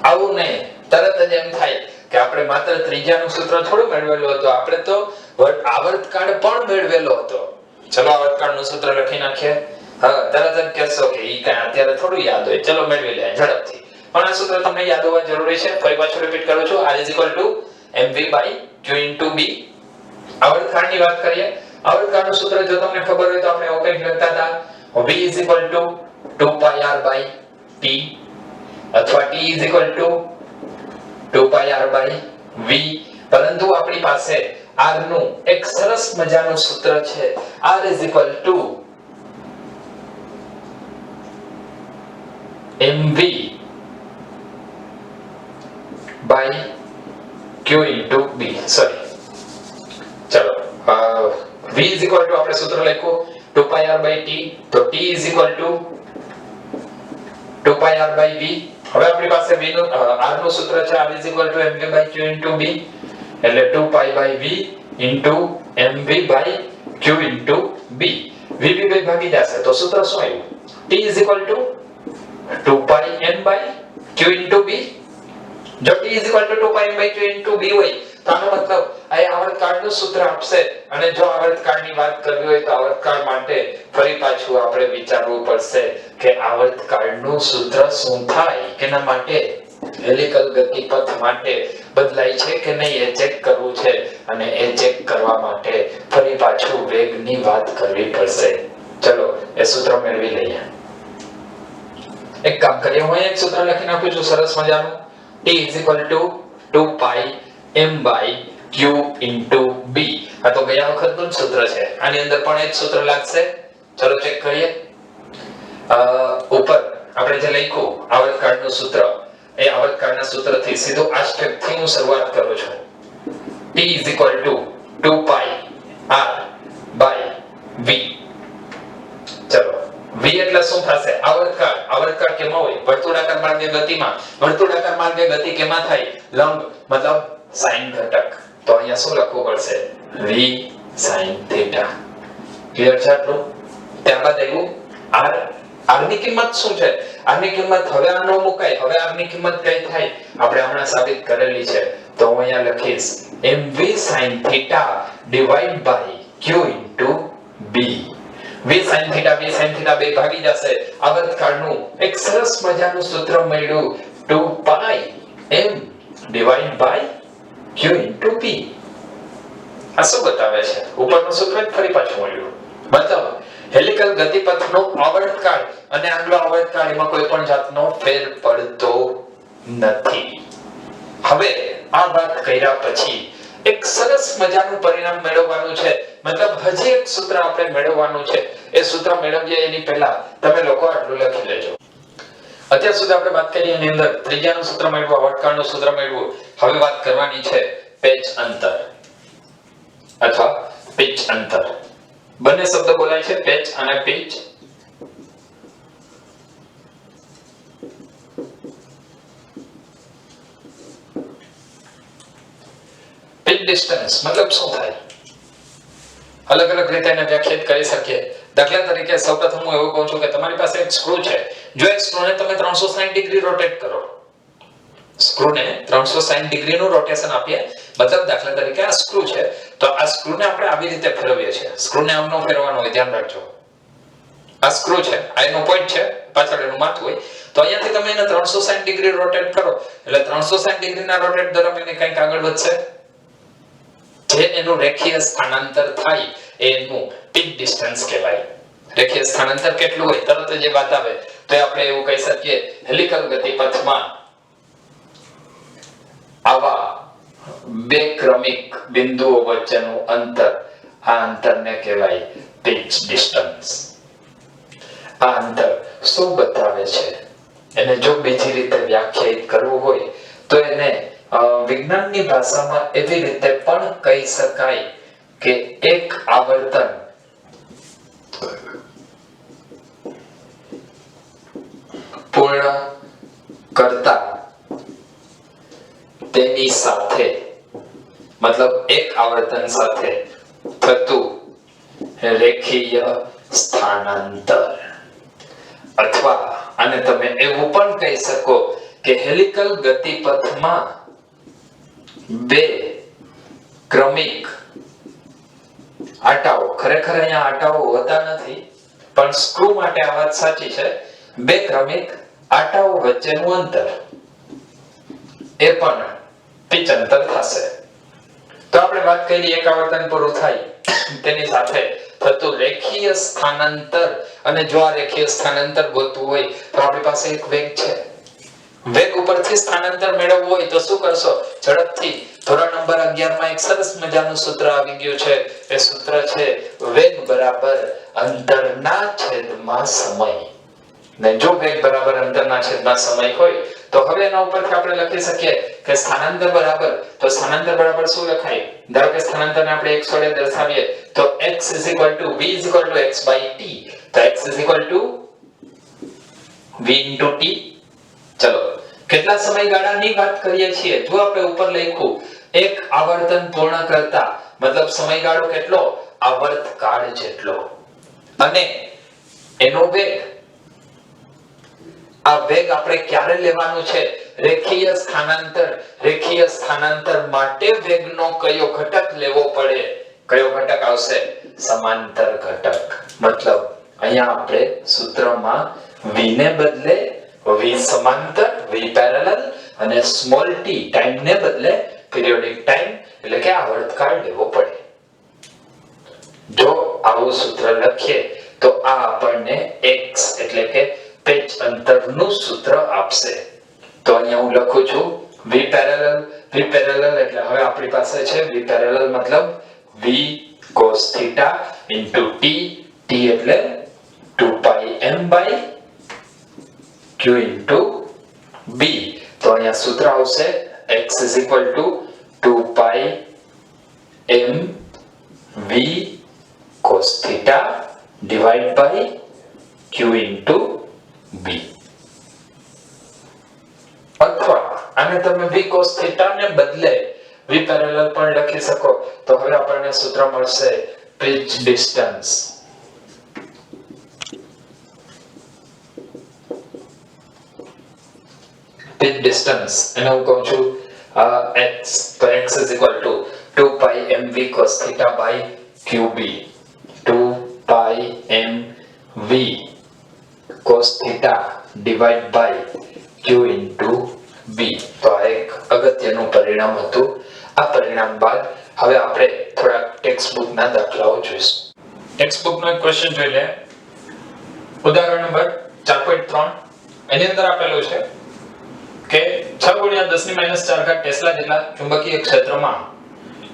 આવું નહીં તરત જ એમ થાય કે આપણે માત્ર ત્રિજ્યાનું સૂત્ર થોડું મેળવેલું હતું, આપણે તો આવર્તકાળ પણ મેળવેલો હતો. ચલો આવર્તકાળનું સૂત્ર લખી નાખીએ. હા, તરત જ કહેશો કે ઈ કાંઈ અત્યારે થોડું યાદ હોય. ચલો મેળવી લે ઝડપથી. પણ આ સૂત્ર તમને યાદ હોવા જરૂરી છે. ફરી પાછું રિપીટ કરું છું. r mv by q into b. આવર્તકાળની વાત કરીએ. આવર્તકાળનું સૂત્ર જો તમને ખબર હોય તો આપણે એવું કંઈક લખતા હતા, v 2πr by t અથવા t 2πr by v. પરંતુ આપણી પાસે r નું એક સરસ મજાનું સૂત્ર છે. r mv by q into b. Sorry, ચલો v આપણે સૂત્ર લખ્યું 2πr by t. તો t 2πr by v. હવે આપણી પાસે v નું r નું સૂત્ર છે r mv by q into b. એટલે 2π by v into mv by q into b. v બે ભાગી જશે તો સૂત્ર શું આવ્યું? t 2π n by q into b. જો t 2π n by q into b હોય તો આનો મતલબ આ આવર્તકાળનું સૂત્ર આપશે. અને જો આવર્તકાળની વાત કરવી હોય તો આવર્તકાળ માટે ફરી પાછું આપણે વિચારવું પડશે કે આવર્તકાળનું સૂત્ર શું થાય. કેના માટે? હેલિકલ ગતિપથ માટે બદલાય છે કે નહીં એ ચેક કરવું છે. અને એ ચેક કરવા માટે ફરી પાછું વેગની વાત કરવી પડશે. ચલો એ સૂત્ર મેળવી લઈએ. એક કામ કરીએ, હું એક સૂત્ર લખી નાખું છું સરસ મજાનું. t 2π m by q into b. આ તો ગયા વખતનું જ સૂત્ર છે. આની અંદર પણ એ જ સૂત્ર લાગશે. ચલો ચેક કરીએ. ઉપર આપણે જે લખ્યું આવર્તકાળનું સૂત્ર, એ આવર્તકાળના સૂત્રથી સીધું આ સ્ટેપથી હું શરૂઆત કરું છું. t 2π r by એટલે શું થશે? આવર્તકાળ કેમાં હોય? વર્તુળાકાર માર્ગે ગતિમાં. વર્તુળાકાર માર્ગે ગતિ કેમાં થાય? લંબ મતલબ sin ઘટક. તો અહીંયા શું લખવું પડશે? v sin θ. ક્લિયર છે આટલું? ત્યારબાદ આવ્યું r. r ની કિંમત શું છે? r ની કિંમત હવે આ ન મુકાય. હવે r ની કિંમત કઈ થાય? આપણે હમણાં સાબિત કરેલી છે. તો હું અહીંયા લખીશ mv sin θ divided by q into b. v sin θ બે ભાગી જશે. આવર્તકાળનું એક સરસ મજાનું સૂત્ર મળ્યું 2 pi m divided by q into p. આ શું બતાવે છે? ઉપરનું સૂત્ર જ ફરી પાછું મળ્યું. મતલબ હેલિકલ ગતિપથનો આવર્તકાળ અને આગલો આવર્તકાળ એમાં કોઈ પણ જાતનો ફેર પડતો નથી. હવે આ વાત કર્યા પછી એક સરસ મજાનું પરિણામ મેળવવાનું છે. મતલબ હજી એક સૂત્ર આપણે મેળવવાનું છે. એ સૂત્ર મેળવીએ એની પહેલા તમે લોકો આટલું લખી લેજો. અત્યાર સુધી આપણે વાત કરી એની અંદર ત્રિજ્યાનું સૂત્ર મેળવવું, આવર્તકાળનું સૂત્ર મેળવવું. હવે વાત કરવાની છે પેચ અંતર અથવા પિચ અંતર. બંને શબ્દ બોલાય છે, પેચ અને પિચ. પિચ ડિસ્ટન્સ મતલબ શું થાય? અલગ અલગ રીતે એને વ્યાખ્યાયિત કરી શકીએ. દાખલા તરીકે સૌપ્રથમ હું એવું કહું છું કે તમારી પાસે એક સ્ક્રૂ છે. જો એક સ્ક્રૂને તમે 360 ડિગ્રી રોટેટ કરો, સ્ક્રૂને 360 ડિગ્રીનું રોટેશન આપીએ, મતલબ દાખલા તરીકે આ સ્ક્રૂ છે, તો આ સ્ક્રૂને આપણે આવી રીતે ફેરવીએ છીએ. સ્ક્રૂને આમ ન ફેરવવાનો હોય, ધ્યાન રાખજો. આ સ્ક્રૂ છે, આ એનો પોઈન્ટ છે, પાછળ એનું માથું હોય. તો અહીંયાથી તમે એને 360 ડિગ્રી રોટેટ કરો એટલે 360 ડિગ્રીના રોટેટ દરમિયાન કંઈક આગળ વધશે. જે એનું રેખીય સ્થાનાંતર થાય એનું પિચ ડિસ્ટન્સ કહેવાય. રેખીય સ્થાનાંતર કેટલું હોય તરત જ એ વાત આવે તો આપણે એવું કહી શકીએ હેલિકલ ગતિપથમાં આવા બે ક્રમિક બિંદુઓ વચ્ચેનું અંતર, આ અંતરને કહેવાય પિચ ડિસ્ટન્સ. આ અંતર શું બતાવે છે? એને જો બીજી રીતે વ્યાખ્યાયિત કરવું હોય તો એને વિજ્ઞાનની ભાષામાં એવી રીતે પણ કહી શકાય કે એક આવર્તન પૂર્ણ કરતા તેની સાથે, મતલબ એક આવર્તન સાથે થતું રેખીય સ્થાનાંતર. અથવા આને તમે એવું પણ કહી શકો કે હેલિકલ ગતિપથમાં બે ક્રમિક આટાઓ, ખરેખર અહીંયા આટાઓ હોતા નથી પણ સ્ક્રૂ માટે આ વાત સાચી છે, બે ક્રમિક આટાઓ વચ્ચેનું અંતર એ પણ પિચ અંતર થશે. તો આપણે વાત કરી એક આવર્તન પૂરું થાય તેની સાથે થતું રેખીય સ્થાનાંતર. અને જો આ રેખીય સ્થાનાંતર ગોતવું હોય તો આપણી પાસે એક વેગ છે. વેગ ઉપરથી સ્થાનાંતર મેળવવું હોય તો શું કરશો? ઝડપથી ધોરણ નંબર 11 માં એક સરસ મજાનું સૂત્ર આવી ગયું છે. એ સૂત્ર છે વેગ બરાબર અંતરના છેદમાં સમય. ને જો વેગ બરાબર અંતરના છેદમાં સમય હોય તો હવે એના ઉપરથી આપણે લખી શકીએ કે સ્થાનાંતર બરાબર, તો સ્થાનાંતર બરાબર શું લખાય? ધારો કે સ્થાનાંતરને આપણે x વડે દર્શાવીએ તો x v x t. તો x v t. ચલો કેટલા સમયગાળાની વાત કરીએ છીએ? જો આપણે ઉપર લખ્યું એક આવર્તન પૂર્ણ કરતા, મતલબ સમયગાળો કેટલો? આવર્તકાળ જેટલો. અને એનો વેગ, આ વેગ આપણે ક્યારે લેવાનું છે? રેખીય સ્થાનાંતર. રેખીય સ્થાનાંતર માટે વેગનો કયો ઘટક લેવો પડે? કયો ઘટક આવશે? સમાંતર ઘટક. મતલબ અહીંયા આપણે સૂત્રમાં v ને બદલે v સમાંતર, v પેરેલલ અને સ્મોલ t ટાઈમ ને બદલે પિરિયોડિક ટાઈમ એટલે કે આવર્તકાળ લેવો પડે. જો આવું સૂત્ર લખીએ તો આ આપણને x એટલે કે પેચ અંતરનું સૂત્ર આપશે. તો અહીંયા હું લખું છું v પેરેલલ. v પેરેલલ એટલે હવે આપણી પાસે છે v પેરેલલ મતલબ v cos θ into t. t એટલે 2 pi m by q into b. તો અહીંયા સૂત્ર આવશે x is equal to 2 pi m v cos θ divided by q q into b. અથવા આને તમે v cos θ ને બદલે v પેરેલલ પણ લખી શકો. તો હવે આપણને સૂત્ર મળશે pitch distance. pitch distance એને હું કહું છું x. તો x is equal to 2 pi mv cos θ by qb. 2 pi mv cos θ divide by q into b. તો આ એક અગત્યનું પરિણામ હતું. આ પરિણામ બાદ હવે આપણે થોડા ટેક્સ્ટ બુક ના દાખલાઓ જોઈશું. ટેક્સ્ટ બુક નો એક ક્વેશ્ચન જોઈ લે. ઉદાહરણ નંબર 4.3 એની અંદર આપેલું છે કે 6 × 10⁻⁴ ટેસ્લા જેટલા ચુંબકીય ક્ષેત્રમાં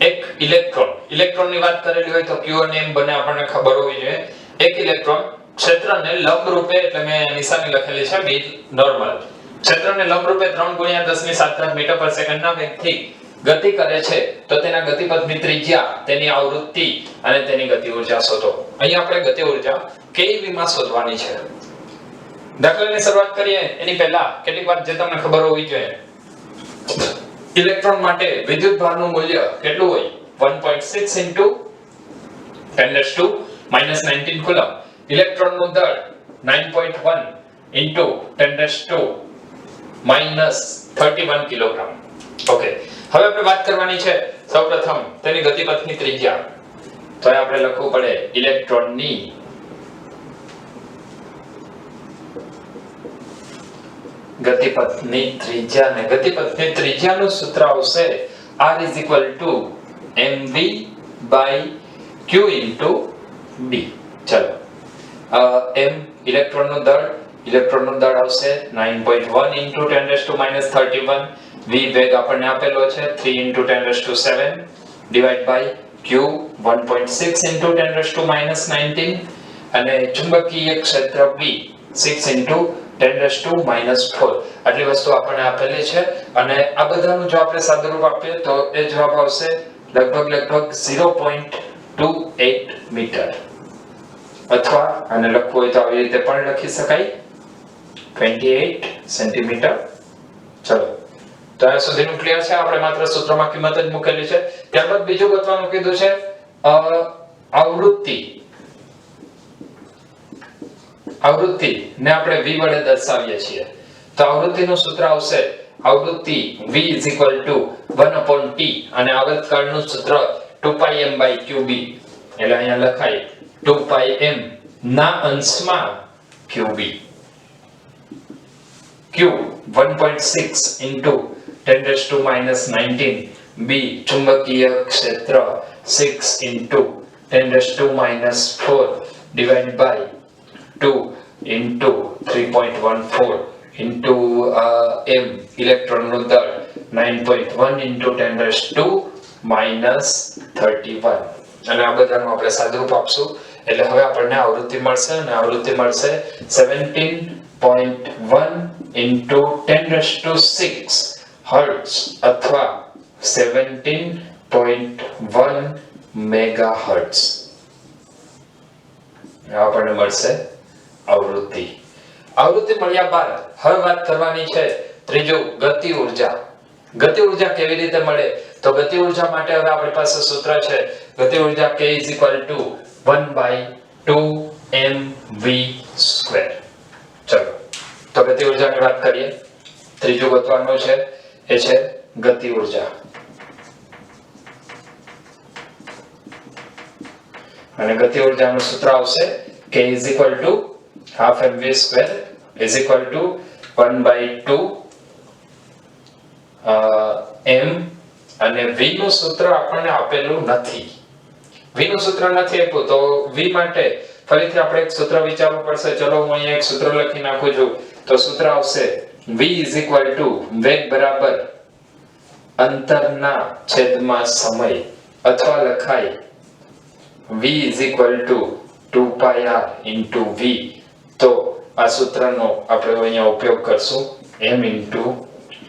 એક ઇલેક્ટ્રોનની વાત કરેલી હોય તો q અને m બંને આપણને ખબર હોવી જોઈએ. એક ઇલેક્ટ્રોન ક્ષેત્રને લંબ રૂપે, એટલે મેં નિશાની લખેલી છે b નોર્મલ, ક્ષેત્રને લંબ રૂપે 3 × 10⁻⁷ મીટર/સેકન્ડ ના વેગથી ગતિ કરે છે તો તેના ગતિપથની ત્રિજ્યા, તેની આવૃત્તિ અને તેની ગતિ ઊર્જા શોધો. અહીં આપણે ગતિ ઊર્જા kV માં શોધવાની છે. દાખલાની શરૂઆત કરીએ એની પહેલા કેટલીક વાત જે તમને ખબર હોવી જોઈએ. ઇલેક્ટ્રોન માટે વિદ્યુત ભારનું મૂલ્ય કેટલું હોય? 1.6 × 10⁻⁻19 કુલમ. ઇલેક્ટ્રોનનું દળ 9.1 × 10⁻31 કિલોગ્રામ. ઓકે, હવે આપણે વાત કરવાની છે સૌપ્રથમ તેની ગતિપથની ત્રિજ્યા. તો આપણે લખવું પડે ઇલેક્ટ્રોનની ગતિપથની ત્રિજ્યા. ને ગતિપથની ત્રિજ્યાનું સૂત્ર આવશે r is equal to mv by q into b. ચલો, m ઇલેક્ટ્રોનનું દળ આવશે 9.1 × 10⁻31. v વેગ આપણને આપેલો છે 3 × 10⁻7 divide by q 1.6 × 10⁻19 અને ચુંબકીય ક્ષેત્ર b 6 × 10⁻⁴. આટલી વસ્તુ આપણને આપેલી છે અને આ બધાનું જો આપણે સાદુરૂપ આપીએ તો એ જવાબ આવશે લગભગ 0.28 મીટર. અથવા આને લખવું હોય તો આવી રીતે પણ લખી શકાય 28 સેન્ટીમીટર. ચલો, તો આ સુધીનું ક્લિયર છે. આપણે માત્ર સૂત્રમાં કિંમત જ મૂકેલી છે. ત્યારબાદ બીજું ગોતવાનું કીધું છે આવૃત્તિ ને આપણે v વડે દર્શાવીએ છીએ. તો આવૃત્તિનું સૂત્ર આવશે આવૃત્તિ v is equal to 1/t અને આવર્તકાળનું સૂત્ર 2πm/qb. એટલે અહીંયા લખાય 2πm ના અંશમાં qb. q 1.6 × 10⁻19 b ચુંબકીય ક્ષેત્ર 6 × 10⁻⁴ divided by 2 × 3.14 m ઇલેક્ટ્રોનનું દળ 9.1 × 10⁻31. અને આ બધાનું આપણે સાદુરૂપ આપશું એટલે હવે આપણને આવૃત્તિ મળશે અને આવૃત્તિ મળશે 17.1 × 10⁶ હર્ટ્ઝ અથવા 17.1 મેગાહર્ટ્ઝ. આપણને મળશે આવૃત્તિ. આવૃત્તિ મળ્યા બાદ હવે વાત કરવાની છે ત્રીજું ગતિ ઊર્જા. ગતિ ઊર્જા કેવી રીતે મળે? તો ગતિ ઊર્જા માટે હવે આપણી પાસે સૂત્ર છે ગતિ ઊર્જા k is equal to 1/2mv². ચલો, તો ગતિ ઊર્જાની વાત કરીએ. ત્રીજું ગોતવાનું છે એ છે ગતિ ઊર્જા. અને ગતિ ઊર્જાનું સૂત્ર આવશે k is equal to half mv² is equal to 1/2 m. અને v નું સૂત્ર આપણને આપેલું નથી. v નું સૂત્ર નથી આપ્યું તો v માટે ફરીથી આપણે એક સૂત્ર વિચારવું પડશે. ચલો, હું અહીંયા એક સૂત્ર લખી નાખું છું. તો સૂત્ર આવશે v is equal to વેગ બરાબર અંતરના છેદમાં સમય, અથવા લખાય v is equal to 2πr into v. તો આ સૂત્રનો આપણે અહીંયા ઉપયોગ કરશું m into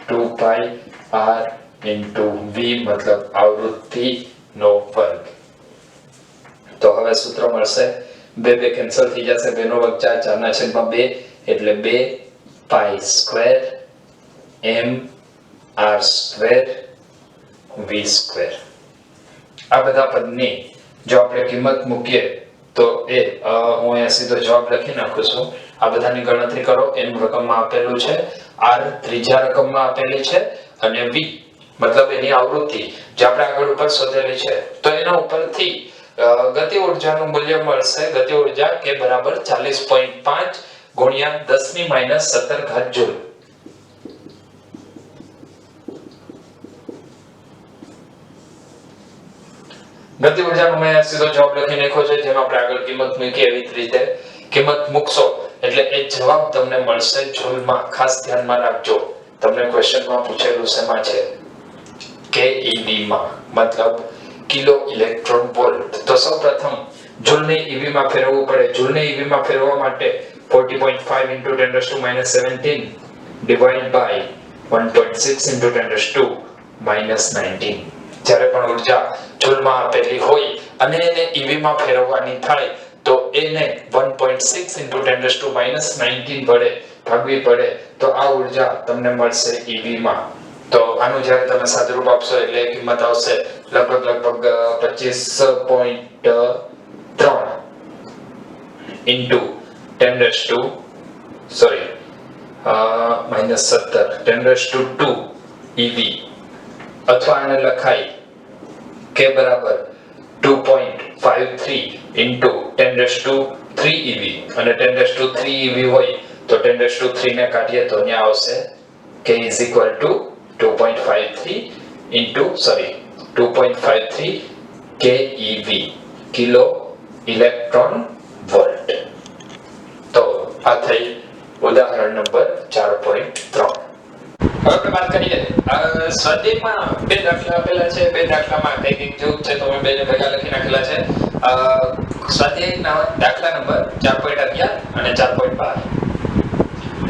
2πr into v મતલબ આવૃત્તિનો વર્ગ. તો હવે સૂત્ર મળશે બે બે કેન્સલ થઈ જશે, 2 નો વર્ગ 4, 4 ના છેદમાં 2 એટલે 2 pi square m r square v square. આ બધા પદની જો આપણે કિંમત મૂકીએ તો એ હું અહીંયા સીધો જવાબ લખી નાખું છું. આ બધાની ગણતરી કરો. m રકમમાં આપેલું છે, r ત્રીજા રકમમાં આપેલી છે અને v મતલબ એની આવૃત્તિ જે આપણે આગળ ઉપર શોધેલી છે, તો એના ઉપરથી ગતિ ઊર્જાનું મૂલ્ય મળશે. ગતિ ઊર્જા કે બરાબર 40.5 ગુણ્યા 10 ની -17 ઘાત જૂલ. ગતિ ઊર્જાનો મેં સીધો જવાબ લખી નાખ્યો છે, જેમાં આપણે આગળ કિંમત મૂકી એવી જ રીતે કિંમત મૂકશો એટલે એ જવાબ તમને મળશે જૂલમાં. ખાસ ધ્યાનમાં રાખજો, તમને ક્વેશ્ચનમાં પૂછેલું શેમાં છે, કેઈવી માં, મતલબ કિલો ઇલેક્ટ્રોન વોલ્ટ. તો સૌપ્રથમ જૂલને ઈવી માં ફેરવવું પડે. જૂલને ઈવી માં ફેરવવા માટે 40.5 * 10⁻17 ડિવાઇડ બાય 1.6 * 10⁻19. જ્યારે પણ ઊર્જા જૂલમાં આપેલી હોય અને એને ઈવી માં ફેરવવાની થાય તો એને 1.6 * 10⁻19 વડે ભાગવી પડે તો આ ઊર્જા તમને મળશે ઈવી માં. તો આનું જ્યારે તમે સાદુરૂપ આપશો એટલે કિંમત આવશે લગભગ 25.3 10⁻2 eV, અથવા આને લખાય કે બરાબર 2.53 * 10⁻3 eV, અને 10⁻3 eV હોય તો 10⁻3 ને કાઢીએ તો અહીંયા આવશે k = 2.53 keV, kilo electron volt. તો આ થઈ ઉદાહરણ નંબર 4.3. હવે આપણે વાત કરીએ સ્વાધ્યાયમાં બે દાખલા આપેલા છે. બે દાખલામાં કઈ જેવું છે તો મેં બેને ભેગા લખી નાખેલા છે. સ્વાધ્યાયના દાખલા નંબર 4.11 અને 4.12.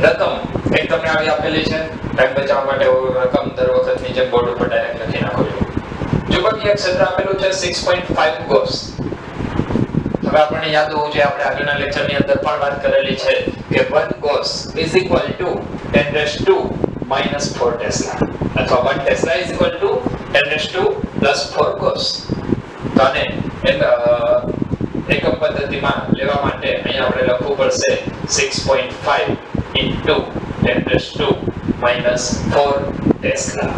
રકમ એક તમને આવી આપેલી છે. ટાઈમ બચાવવા માટે રકમ દર વખતની જેમ બોર્ડ ઉપર ડાયરેક્ટ લખી નાખો છો. ચુંબકીય ક્ષેત્ર આપેલું છે 6.5 ગોસ. હવે આપણને યાદ હોવું જોઈએ, આપણે આગળના લેક્ચરની અંદર પણ વાત કરેલી છે કે 1 ગોસ = 10⁻⁻4 ટેસ્લા, અથવા 1 ટેસ્લા = 10⁻4 ગોસ. તો આને એકમ પદ્ધતિમાં લેવા માટે અહીંયા આપણે લખવું પડશે 6.5 * 10⁻⁻4 ટેસ્લા.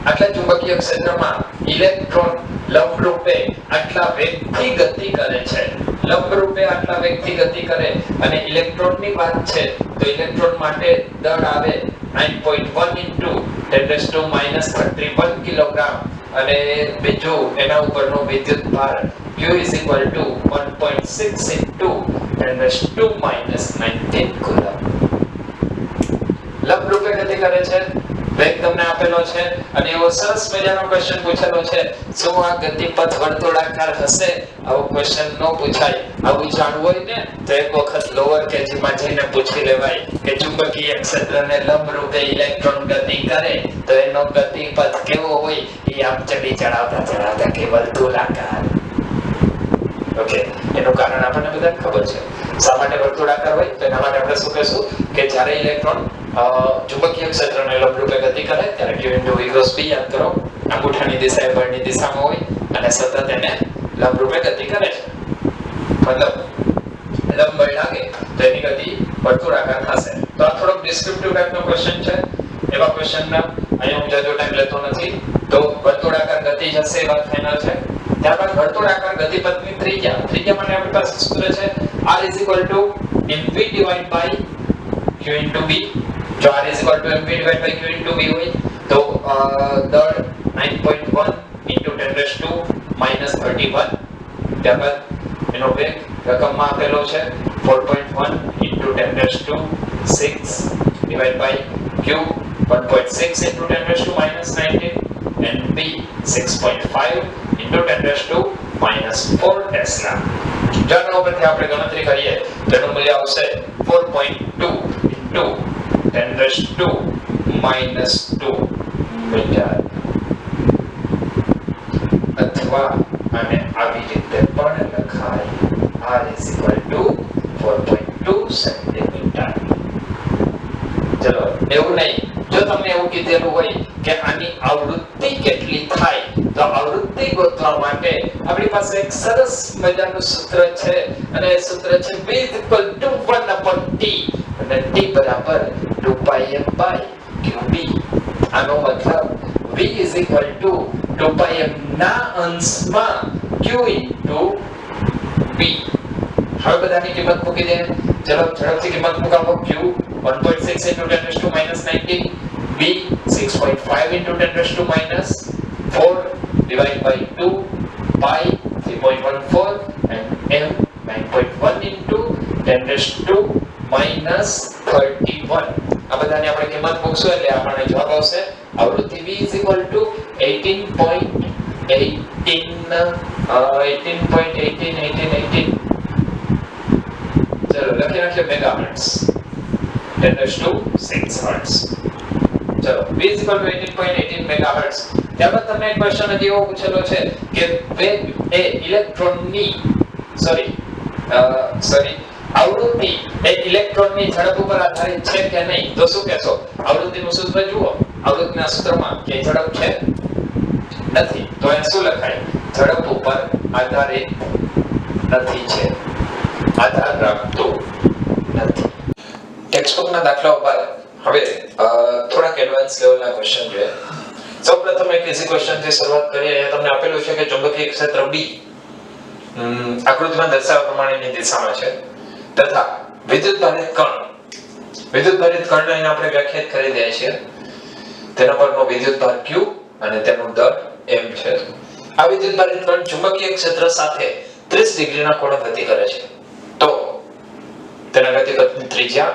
આટલા ચુંબકીય ક્ષેત્રમાં ઇલેક્ટ્રોન લંબરૂપે આટલા વેગથી ગતિ કરે છે. લંબરૂપે આટલા વેગથી ગતિ કરે અને ઇલેક્ટ્રોનની વાત છે તો ઇલેક્ટ્રોન માટે દળ આવે 9.1 × 10⁻31 કિલોગ્રામ, અને બીજું એના ઉપરનો વિદ્યુત ભાર Q = 1.6 × 10⁻19 કુલમ. લંબરૂપે ગતિ કરે છે, વેગ તમને આપેલો છે, અને એવો સરસ મજાનો ક્વેશ્ચન પૂછેલો છે, શું આ ગતિપથ વર્તુળાકાર હશે? આવો ક્વેશ્ચન નો પૂછાય. આવું જાણવું હોય ને તો એક વખત લોઅર કેજી માં જઈને પૂછી લેવાય કે ચુંબકીય ક્ષેત્રને લંબરૂપે ઇલેક્ટ્રોન ગતિ કરે તો એનો ગતિપથ કેવો હોય? એ આમ ચડી ચડાવતા કે વર્તુળાકાર. ઓકે, એનું કારણ આપણને બધાને ખબર છે. શા માટે વર્તુળાકાર હોય? તો એના માટે આપણે શું કહેશું કે જ્યારે ઇલેક્ટ્રોન ચુંબકીય ક્ષેત્રને લંબરૂપે ગતિ કરે ત્યારે Q × V × B યાદ કરો. અંગૂઠાની દિશા એ બળની દિશામાં હોય અને સતત એને લંબરૂપે ગતિ કરે છે. મતલબ લંબ બળ લાગે તો એની ગતિ વર્તુળાકાર થશે. તો આ થોડોક ડિસ્ક્રિપ્ટિવ ટાઈપનો ક્વેશ્ચન છે. એવા ક્વેશ્ચનના અહીંયા હું જાજો ટાઈમ લેતો નથી. તો વર્તુળાકાર ગતિ જશે એ વાત ફાઇનલ છે. ત્યારબાદ વર્તુળાકાર ગતિપથની ત્રિજ્યા માટે આપણી પાસે સૂત્ર છે R = mv / Q × B. જો R = mv / Q × B હોય તો દળ 9.1 × 10⁻31. ત્યારબાદ એનો વેગ રકમમાં આપેલો છે 4.1 × 10⁻6 / Q 1.6 × 10⁻19 and B 6.5 × 10⁻4 ટેસ્લા. જેના ઉપરથી આપણે ગણતરી કરીએ તો એનું મૂલ્ય આવશે 4.2 × 10⁻2 મીટર, અથવા આને આવી રીતે પણ 4.2 સેન્ટીમીટર. ચલો એવું નહીં, જો તમને એવું કીધેલું હોય કે આની આવૃત્તિ કેટલી થાય તો આવૃત્તિ ગોતવા માટે આપણી પાસે એક સરસ મજાનું સૂત્ર છે અને એ સૂત્ર છે v = 1/t અને t બરાબર 2πm/qb. આનો મતલબ v = 2πm ના અંશમાં q * b. હવે બધાની કિંમત મૂકી દે. ચલો ઝડપથી કિંમત મૂકાવો. q 1.6 × 10⁻⁹ b 6.5 × 10⁻⁴ divided by 2 pi 3.14 and m 9.1 × 10⁻31. આ બધાની આપણે કિંમત મૂકશું એટલે આપણને જવાબ આવશે આવૃત્તિ v = 18.18 ચલો લખી નાખીએ મેગાહર્ટ્ઝ 10⁶ હર્ટ્ઝ. ચલો v = 18.18 મેગાહર્ટ્ઝ. ત્યારબાદ તમને એક ક્વેશ્ચન હજી એવો પૂછેલો છે કે વેગ એ ઇલેક્ટ્રોનની આવૃત્તિ એ ઇલેક્ટ્રોનની ઝડપ ઉપર આધારિત છે કે નહીં? તો શું કહેશો? આવૃત્તિનું સૂત્ર જુઓ. આવૃત્તિના સૂત્રમાં કે ઝડપ છે નથી, તો એ શું લખાય? ઝડપ ઉપર આધારિત નથી છે, આધાર રાખતો નથી. ટેક્સ્ટબુકના દાખલા ઉપર હવે થોડાક એડવાન્સ લેવલના ક્વેશ્ચન જોઈએ. સૌપ્રથમ એક ઇઝી ક્વેશ્ચન થી શરૂઆત કરીએ. અહીંયા તમને આપેલું છે કે ચુંબકીય ક્ષેત્ર B આકૃતિમાં દર્શાવ્યા પ્રમાણેની દિશામાં છે તથા વિદ્યુતભારિત કણને આપણે વ્યાખ્યાયિત કરી દઈએ છીએ. તેના પરનો વિદ્યુતભાર Q અને તેનું દળ m છે. આ વિદ્યુતભારિત કણ ચુંબકીય ક્ષેત્ર સાથે 30 ડિગ્રીના કોણે ગતિ કરે છે. તો તેના ગતિપથની ત્રિજ્યા,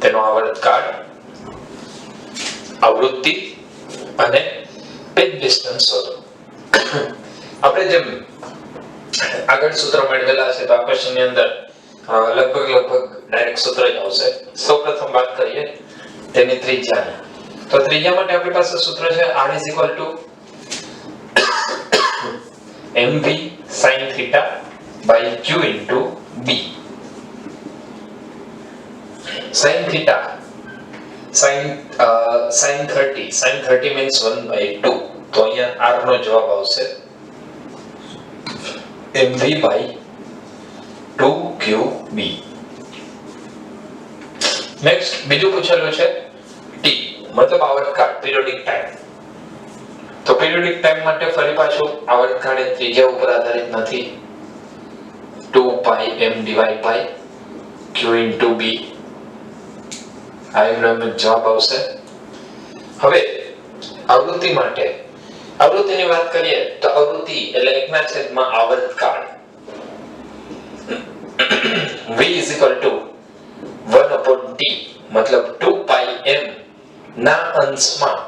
તેનો આવર્તકાળ, આવૃત્તિ અને પેચ ડિસ્ટન્સ શોધો. આપણે જેમ આગળ સૂત્ર મેળવેલા છે તો આ ક્વેશ્ચનની અંદર લગભગ ડાયરેક્ટ સૂત્ર જ આવશે. સૌપ્રથમ વાત કરીએ તેની ત્રિજ્યાની. તો ત્રિજ્યા માટે આપણી પાસે સૂત્ર છે r = mv sin θ / q * b. sin θ sin 30 means 1/2. તો અહીંયા r નો જવાબ આવશે mv/2qb. નેક્સ્ટ બીજું પૂછેલું છે t મતલબ આવર્તકાળ, પિરિયોડિક ટાઈમ. તો પિરિયોડિક ટાઈમ માટે ફરી પાછું આવર્તકાળ એ ત્રિજ્યા ઉપર આધારિત નથી. 2πm / q * b. આ એમનો જવાબ આવશે. હવે આવૃત્તિ માટે આવૃત્તિની વાત કરીએ તો આવૃત્તિ એટલે 1/માં આવર્તકાળ. v = 1/t મતલબ 2πm ના અંશમાં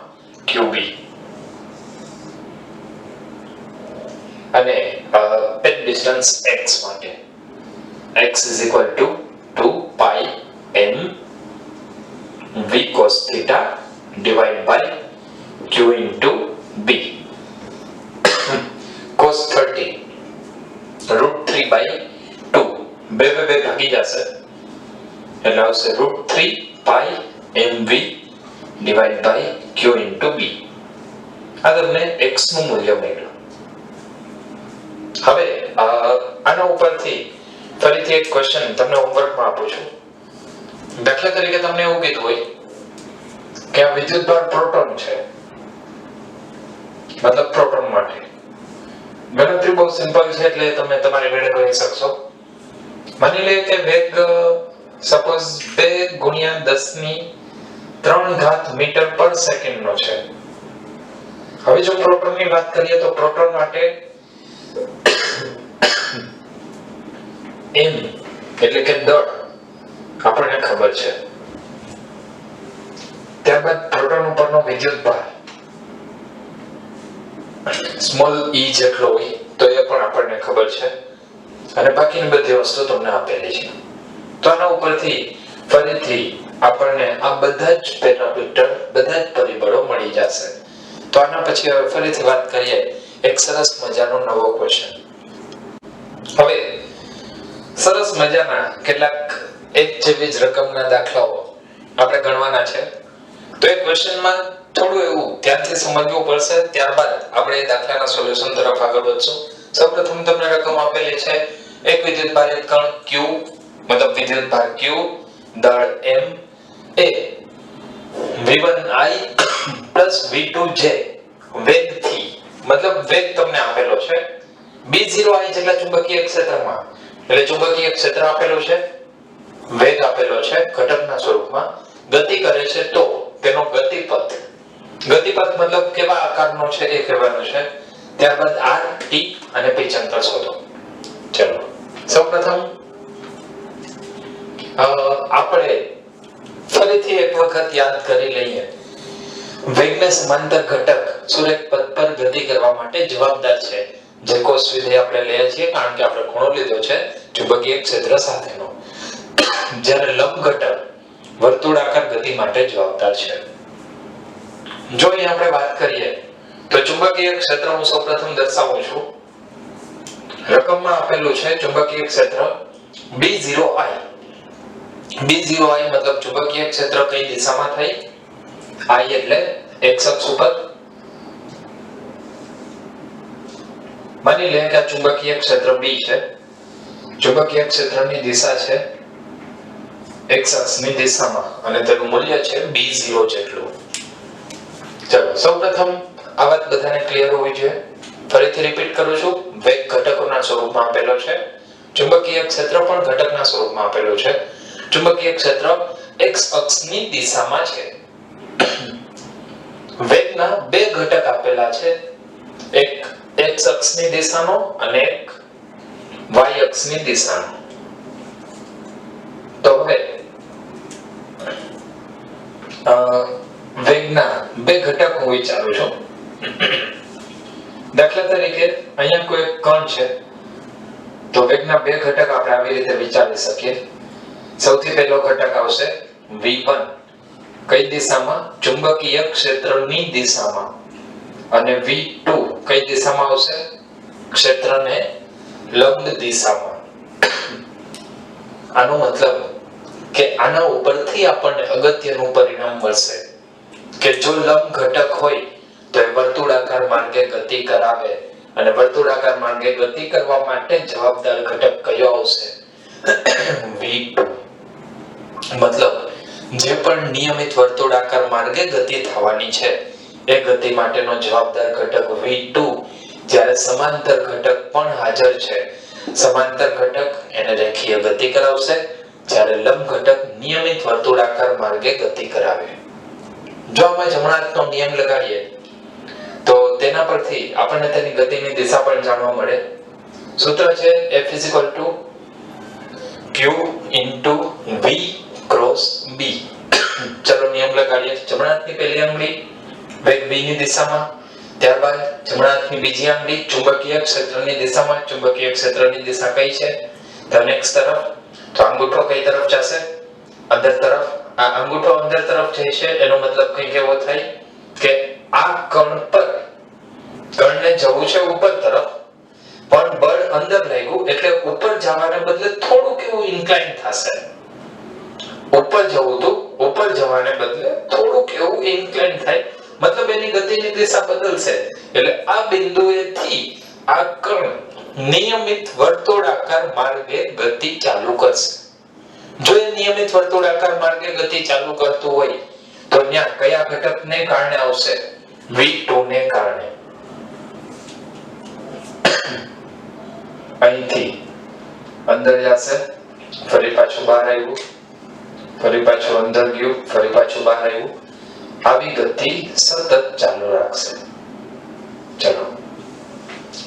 qb. અને પેચ ડિસ્ટન્સ x માટે x = 2πm v cos θ divided by q * b. cos 30 √3/2 બે ભાગી જશે એટલે આવશે √3πmv divided by q * b. આ તમને x નું મૂલ્ય મળ્યું. હવે આના ઉપરથી ફરીથી એક ક્વેશ્ચન તમને હોમવર્કમાં આપું છું. દાખલા તરીકે તમને એવું કીધું હોય કે આ વિદ્યુતભાર પ્રોટોન છે, મતલબ પ્રોટોન માટે ગણતરી બહુ સિમ્પલ છે એટલે તમે તમારી મેળે કરી શકશો. માની લે કે વેગ સપોઝ 2 × 10⁻³ મીટર/સેકન્ડ નો છે. હવે જો પ્રોટોનની વાત કરીએ તો પ્રોટોન માટે m એટલે કે દળ આપણને ખબર છે. ત્યારબાદ પ્રોટોન ઉપરનો વિદ્યુતભાર સ્મોલ e જેટલો હોય તો એ પણ આપણને ખબર છે અને બાકીની બધી વસ્તુ તમને આપેલી છે. તો આના ઉપરથી ફરીથી આપણને આ બધા જ પેરામીટર, બધા જ પરિબળો મળી જશે. તો આના પછી હવે ફરીથી વાત કરીએ એક સરસ મજાનો નવો ક્વેશ્ચન. હવે સરસ મજાના કેટલાક એક જેવી જ રકમના દાખલાઓ આપણે ગણવાના છે. તો એ ક્વેશ્ચનમાં થોડું એવું ધ્યાનથી સમજવું પડશે, ત્યારબાદ આપણે એ દાખલાના સોલ્યુશન તરફ આગળ વધશું. સૌપ્રથમ તમને રકમ આપેલી છે એક વિદ્યુતભારિત કણ Q, મતલબ વિદ્યુતભાર Q, દળ M એ v1i v2j વેગથી, મતલબ વેગ તમને આપેલો છે b0i જેટલા ચુંબકીય ક્ષેત્રમાં, એટલે ચુંબકીય ક્ષેત્ર આપેલું છે, વેગ આપેલો છે ઘટકના સ્વરૂપમાં, ગતિ કરે છે તો તેનો ગતિપથ, ગતિપથ મતલબ કેવા આકારનો છે એ કહેવાનું છે. ત્યારબાદ r, t અને પિચ અંતર શોધો. ચલો સૌપ્રથમ આપણે ફરીથી એક વખત યાદ કરી લઈએ. વેગને સમાંતર ઘટક સુરેખ પથ પર ગતિ કરવા માટે જવાબદાર છે, જે કોસ વિધેય આપણે લઈએ છીએ કારણ કે આપણે ખૂણો લીધો છે ચુંબકીય ક્ષેત્ર સાથેનો. જ્યારે લંબ ઘટક વર્તુળાકાર ગતિ માટે જવાબદાર છે. જો અહીં આપણે વાત કરીએ તો ચુંબકીય ક્ષેત્ર હું સૌપ્રથમ દર્શાવું છું. રકમમાં આપેલું છે ચુંબકીય ક્ષેત્ર B0I. B0I મતલબ ચુંબકીય ક્ષેત્ર કઈ દિશામાં થાય? I એટલે x અક્ષ ઉપર. માની લે કે આ ચુંબકીય ક્ષેત્ર B છે. ચુંબકીય ક્ષેત્રની દિશા છે x અક્ષની દિશામાં અને તેનું મૂલ્ય છે B0 જેટલું. ચલો સૌપ્રથમ આ વાત બધાને ક્લિયર હોવી જોઈએ. ફરીથી રિપીટ કરું છું. વેગ ઘટકોના સ્વરૂપમાં આપેલો છે, ચુંબકીય ક્ષેત્ર પણ ઘટકના સ્વરૂપમાં આપેલું છે. ચુંબકીય ક્ષેત્ર x અક્ષની દિશામાં છે. વેગના બે ઘટક આપેલા છે, એક x અક્ષની દિશાનો અને એક y અક્ષની દિશાનો. તો હવે વેગના બે ઘટક હું વિચારું છું. દાખલા તરીકે અહીંયા કોઈ કણ છે તો વેગના બે ઘટક આપણે આવી રીતે વિચારી શકીએ. સૌથી પહેલો ઘટક આવશે v1 કઈ દિશામાં? ચુંબકીય ક્ષેત્રની દિશામાં. અને v2 કઈ દિશામાં આવશે? ક્ષેત્રને લંબ દિશામાં. આનો મતલબ કે આના ઉપરથી આપણને અગત્યનું પરિણામ મળશે કે જો લંબ ઘટક હોય તો એ વર્તુળાકાર માર્ગે ગતિ કરાવે, અને વર્તુળાકાર માર્ગે ગતિ કરવા માટે જવાબદાર ઘટક કયો આવશે? v2. મતલબ જે પણ નિયમિત વર્તુળાકાર માર્ગે ગતિ થવાની છે એ ગતિ માટેનો જવાબદાર ઘટક v2. જ્યારે સમાંતર ઘટક પણ હાજર છે, સમાંતર ઘટક એને રેખીય ગતિ કરાવશે, જ્યારે લંબ ઘટક નિયમિત વર્તુળાકાર માર્ગે ગતિ કરાવે. જો આપણે જમણા હાથનો નિયમ લગાડીએ તો તેના પરથી આપણને તેની ગતિની દિશા પણ જાણવા મળે. સૂત્ર છે F q v cross b. ચલો નિયમ લગાડીએ. જમણા હાથની પહેલી આંગળી વેગ v ની દિશામાં, ત્યારબાદ જમણા હાથની બીજી આંગળી ચુંબકીય ક્ષેત્રની દિશામાં. ચુંબકીય ક્ષેત્રની દિશા કઈ છે? તો x તરફ. તો અંગૂઠો કઈ તરફ જશે? અંદર તરફ. આ અંગૂઠો અંદર તરફ જશે એનો મતલબ કઈ કેવો થાય કે આ કણ પર, કણને જવું છે ઉપર તરફ, પણ બળ અંદર લાગ્યું એટલે ઉપર જવાને બદલે થોડુંક એવું ઇન્ક્લાઇન થશે. ઉપર જવું તો ઉપર જવાને બદલે થોડુંક એવું ઇન્ક્લાઇન થાય, મતલબ એની ગતિની દિશા બદલશે. એટલે આ બિંદુએથી આ કણ નિયમિત વર્તુળાકાર માર્ગે ગતિ ચાલુ કરશે. જો એ નિયમિત વર્તુળાકાર માર્ગે ગતિ ચાલુ કરતું હોય તો ત્યાં કયા ઘટકને કારણે આવશે? v2 ને કારણે. અહીંથી અંદર જશે, ફરી પાછું બહાર આવ્યું, ફરી પાછું અંદર ગયું, ફરી પાછું બહાર આવ્યું. આવી ગતિ સતત ચાલુ રાખશે. ચલો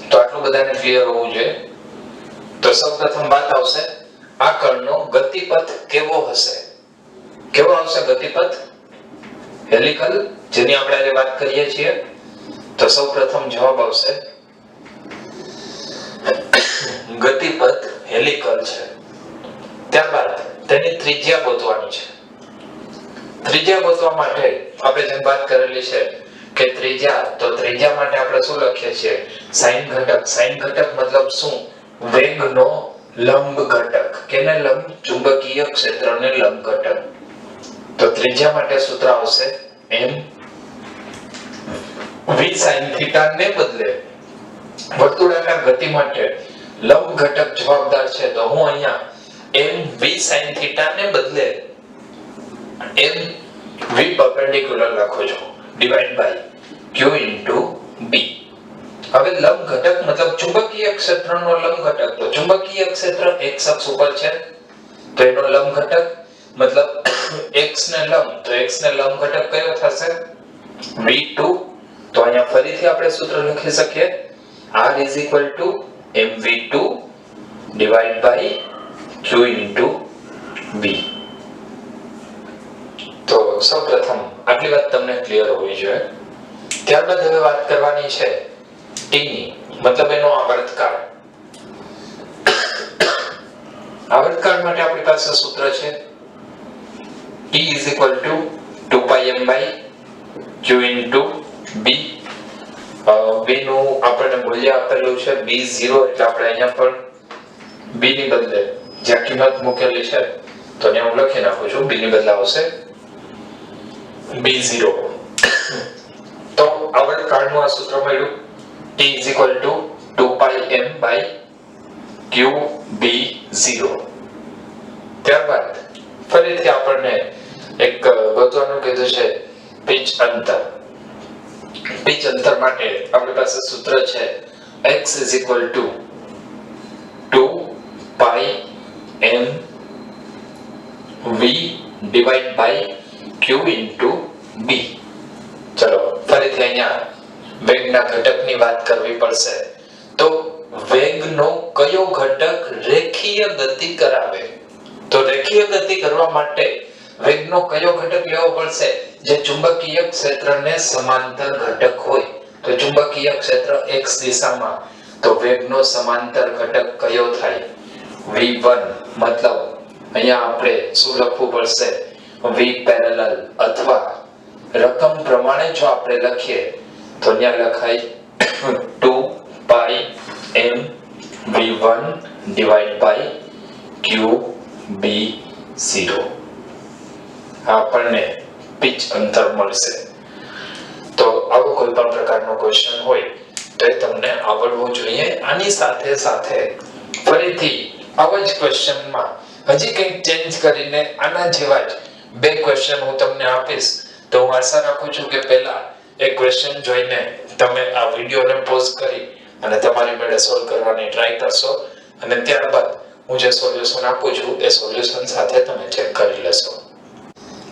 તો આટલું બધાને ક્લિયર હોવું જોઈએ. તો સૌપ્રથમ વાત આવશે આ કણનો ગતિપથ કેવો હશે? કેવો આવશે ગતિપથ? હેલિકલ, જેની આપણે આજે વાત કરીએ છીએ. તો સૌપ્રથમ જવાબ આવશે ગતિપથ હેલિકલ છે. ત્યારબાદ તેની ત્રિજ્યા ગોતવાની છે. ત્રિજ્યા ગોતવા માટે આપણે જેમ વાત કરેલી છે કે ત્રિજ્યા, તો ત્રિજ્યા માટે આપણે શું લખીએ છીએ? સાઇન ઘટક. સાઇન ઘટક મતલબ શું? વેગનો લંબ ઘટક. કેને લંબ? ચુંબકીય ક્ષેત્રને લંબ ઘટક. તો ત્રિજ્યા માટે સૂત્ર આવશે m v sin θ ને બદલે વર્તુળાકાર ગતિ માટે લંબ ઘટક જવાબદાર છે, તો હું અહીંયા m v sin θ ને બદલે m v perpendicular લખું છું divide by q into b. હવે લંબ ઘટક મતલબ ચુંબકીય ક્ષેત્રનો લંબ ઘટક, તો ચુંબકીય ક્ષેત્ર x અક્ષ ઉપર છે તો એનો લંબ ઘટક મતલબ x ને લંબ, તો x ને લંબ ઘટક કયો થશે? v2. તો અહીંયા ફરીથી આપણે સૂત્ર લખી શકીએ r mv2 divided by q into b. તો સૌપ્રથમ આટલી વાત તમને ક્લિયર હોવી જોઈએ. ત્યારબાદ હવે વાત કરવાની છે t ની, મતલબ એનો આવર્તકાળ. આવર્તકાળ માટે આપણી પાસે સૂત્ર છે t = 2πm/q into b. b નું આપણને મૂલ્ય આપેલું છે b0, એટલે આપણે અહીંયા પણ b ની બદલે જ્યાં કિંમત મૂકેલી છે તો ત્યાં હું લખી નાખું છું, b ની બદલે આવશે b0. તો આવર્તકાળનું આ સૂત્ર મળ્યું t = 2πm/qb0. ત્યારબાદ ફરીથી આપણને એક ગોતવાનું કીધું છે પિચ અંતર. પિચ અંતર માટે આપણી પાસે સૂત્ર છે x = 2πm v / q into b. ચલો ફરીથી અહીંયા વેગના ઘટકની વાત કરવી પડશે. તો વેગનો કયો ઘટક રેખીય ગતિ કરાવે? તો રેખીય ગતિ કરવા માટે વેગનો કયો ઘટક લેવો પડશે? જે ચુંબકીય ક્ષેત્રને સમાંતર ઘટક હોય. તો ચુંબકીય ક્ષેત્ર x દિશામાં, તો વેગનો સમાંતર ઘટક કયો થાય? v1. મતલબ અહીંયા આપણે શું લખવું પડશે? v પેરેલલ, અથવા રકમ પ્રમાણે જો આપણે લખીએ તો અહીંયા લખાય 2πm v1 divided by qb0. આપણને પિચ અંતર મળશે. તો આવો કોઈ પણ પ્રકારનો ક્વેશ્ચન હોય તો એ તમને આવડવું જોઈએ. આની સાથે સાથે ફરીથી આવા જ ક્વેશ્ચનમાં હજી કંઈક ચેન્જ કરીને આના જેવા જ બે ક્વેશ્ચન હું તમને આપીશ. તો હું આશા રાખું છું કે પહેલા એક ક્વેશ્ચન જોઈને તમે આ વિડિયોને પોઝ કરી અને તમારી મેળે સોલ્વ કરવાની ટ્રાય કરશો, અને ત્યારબાદ હું જે સોલ્યુશન આપું છું એ સોલ્યુશન સાથે તમે ચેક કરી લેશો.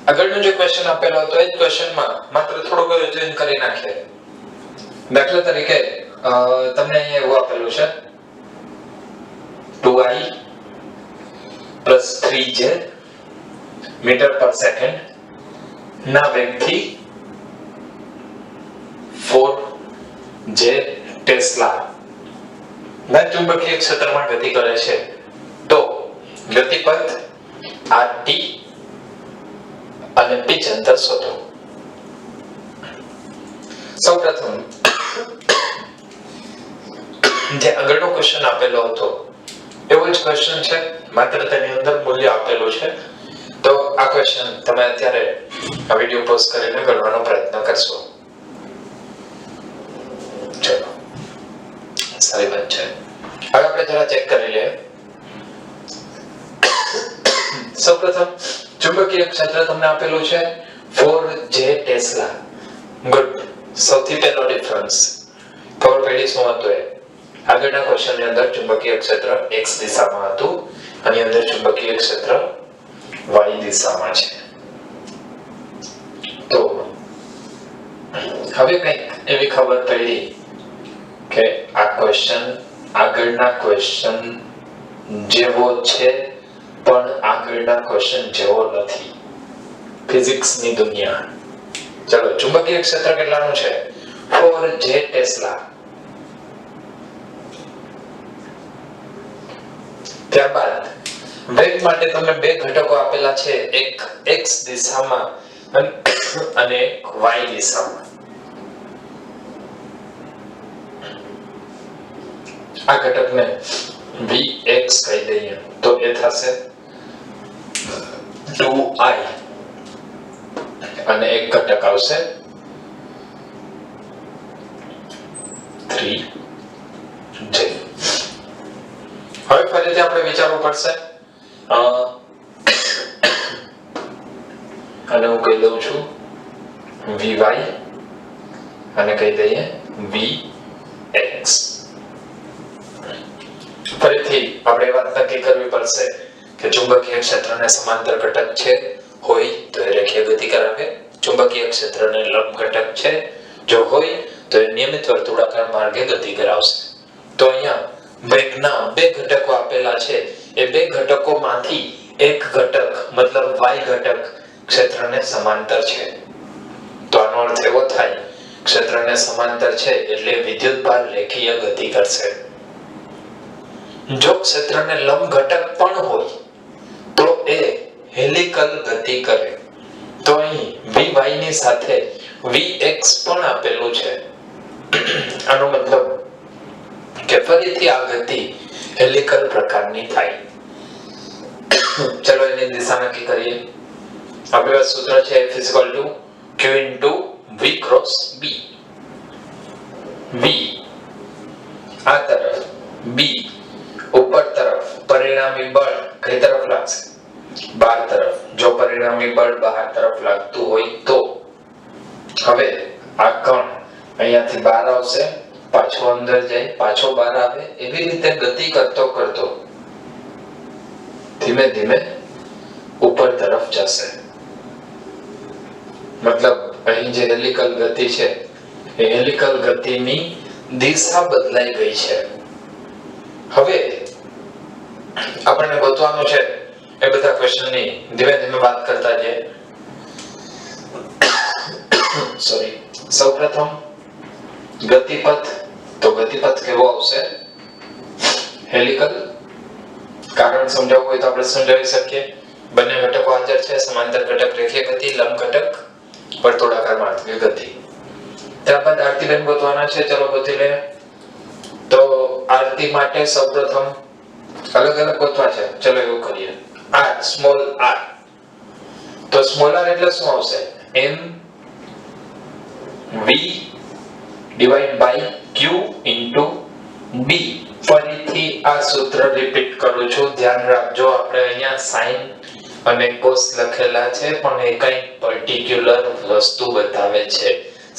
આગળનો જે ક્વેશ્ચન આપેલો હતો એ જ ક્વેશ્ચનમાં માત્ર થોડું ઘણું ચેન્જ કરી નાખીએ. દાખલા તરીકે તમને અહીંયા એવું આપેલું છે 2i + 3j મીટર પર સેકન્ડ ના વેગથી 4j ટેસ્લા ના ચુંબકીય ક્ષેત્રમાં ગતિ કરે છે. તો ગતિપથ rt અને પિચ અંતર શોધો. સૌપ્રથમ જે આગળનો ક્વેશ્ચન આપેલો હતો એવો જ ક્વેશ્ચન છે, માત્ર તેની અંદર મૂલ્ય આપેલું છે. તો આ ક્વેશ્ચન તમે અત્યારે આ વિડિયો પોઝ કરીને ગણવાનો પ્રયત્ન કરશો. ચલો સારી વાત છે. હવે આપણે જરા ચેક કરી લઈએ. સૌપ્રથમ ચુંબકીય ક્ષેત્ર તમને આપેલું છે 4j ટેસ્લા. ગુડ. સૌથી પહેલો ડિફરન્સ ખબર પડી શું હતું એ? આગળના ક્વેશ્ચનની અંદર ચુંબકીય ક્ષેત્ર x દિશામાં હતું, આની અંદર ચુંબકીય ક્ષેત્ર y દિશામાં છે. તો હવે કંઈક એવી ખબર પડી કે આ ક્વેશ્ચન આગળના ક્વેશ્ચન જેવો છે પણ આગળના ક્વેશ્ચન જેવો નથી. ફિઝિક્સની દુનિયા. ચલો ચુંબકીય ક્ષેત્ર કેટલાનું છે? 4j tesla. ત્યારબાદ વેગ માટે તમને બે ઘટકો આપેલા છે, એક x દિશામાં અને y દિશામાં. આ ઘટકને vx કહી દઈએ તો એ થશે 2i અને એક ઘટક આવશે 3j. હવે ફરીથી આપણે વિચારવું પડશે અને હું કહી દઉં છું vy અને કહી દઈએ vx. ફરીથી આપણે વાત નક્કી કરવી પડશે કે ચુંબકીય ક્ષેત્રને સમાંતર ઘટક છે હોય તો એ રેખીય ગતિ કરાવે, ચુંબકીય ક્ષેત્રને લંબ ઘટક છે જો હોય તો એ નિયમિત વર્તુળાકાર માર્ગે ગતિ કરાવશે. તો અહીંયા વેગના બે ઘટકો આપેલા છે, એ બે ઘટકોમાંથી એક ઘટક મતલબ y ઘટક ક્ષેત્રને સમાંતર છે. તો આનો અર્થ એવો થાય ક્ષેત્રને સમાંતર છે એટલે વિદ્યુતભાર રેખીય ગતિ કરશે. જો ક્ષેત્રને લંબ ઘટક પણ હોય તો એ હેલિકલ ગતિ કરે. તો અહીં vy ની સાથે vx પણ આપેલું છે. આનો મતલબ કે ફરીથી આ ગતિ હેલિકલ પ્રકારની થાય. ચલો એની દિશા નક્કી કરીએ. આપણી પાસે સૂત્ર છે F q v cross b. v આ તરફ, b ઉપર તરફ. પરિણામી બળ કઈ તરફ લાગશે? બહાર તરફ. જો પરિણામી બળ બહાર તરફ લાગતું હોય તો હવે આ કણ અહીંયાથી બહાર આવશે, પાછો અંદર જાય, પાછો બહાર આવે, એવી રીતે ગતિ કરતો કરતો ધીમે ધીમે ઉપર તરફ જશે. મતલબ અહીં જે હેલિકલ ગતિ છે એ હેલિકલ ગતિની દિશા બદલાઈ ગઈ છે. હવે આપણને ગોતવાનું છે એ બધા ક્વેશ્ચનની ધીમે ધીમે વાત કરતા જઈએ. સોરી, સૌપ્રથમ ગતિપથ. તો ગતિપથ કેવો આવશે? હેલિકલ. કારણ સમજાવવું હોય તો આપણે સમજાવી શકીએ. બંને ઘટકો હાજર છે, સમાંતર ઘટક રેખીય ગતિ, લંબ ઘટક વર્તુળાકાર માર્ગે ગતિ. ત્યારબાદ આરતી બેન ગોતવાના છે. ચલો ગોતી લે. તો આરતી માટે સૌપ્રથમ અલગ અલગ ગોતવા છે. ચલો એવું કરીએ. r small r. તો સ્મોલ r એટલે શું આવશે? m v divide by q into b. ફરીથી આ સૂત્ર રિપીટ કરું છું, ધ્યાન રાખજો. આપણે અહીંયા sin અને cos લખેલા છે પણ એ કઈ પર્ટિક્યુલર વસ્તુ બતાવે છે.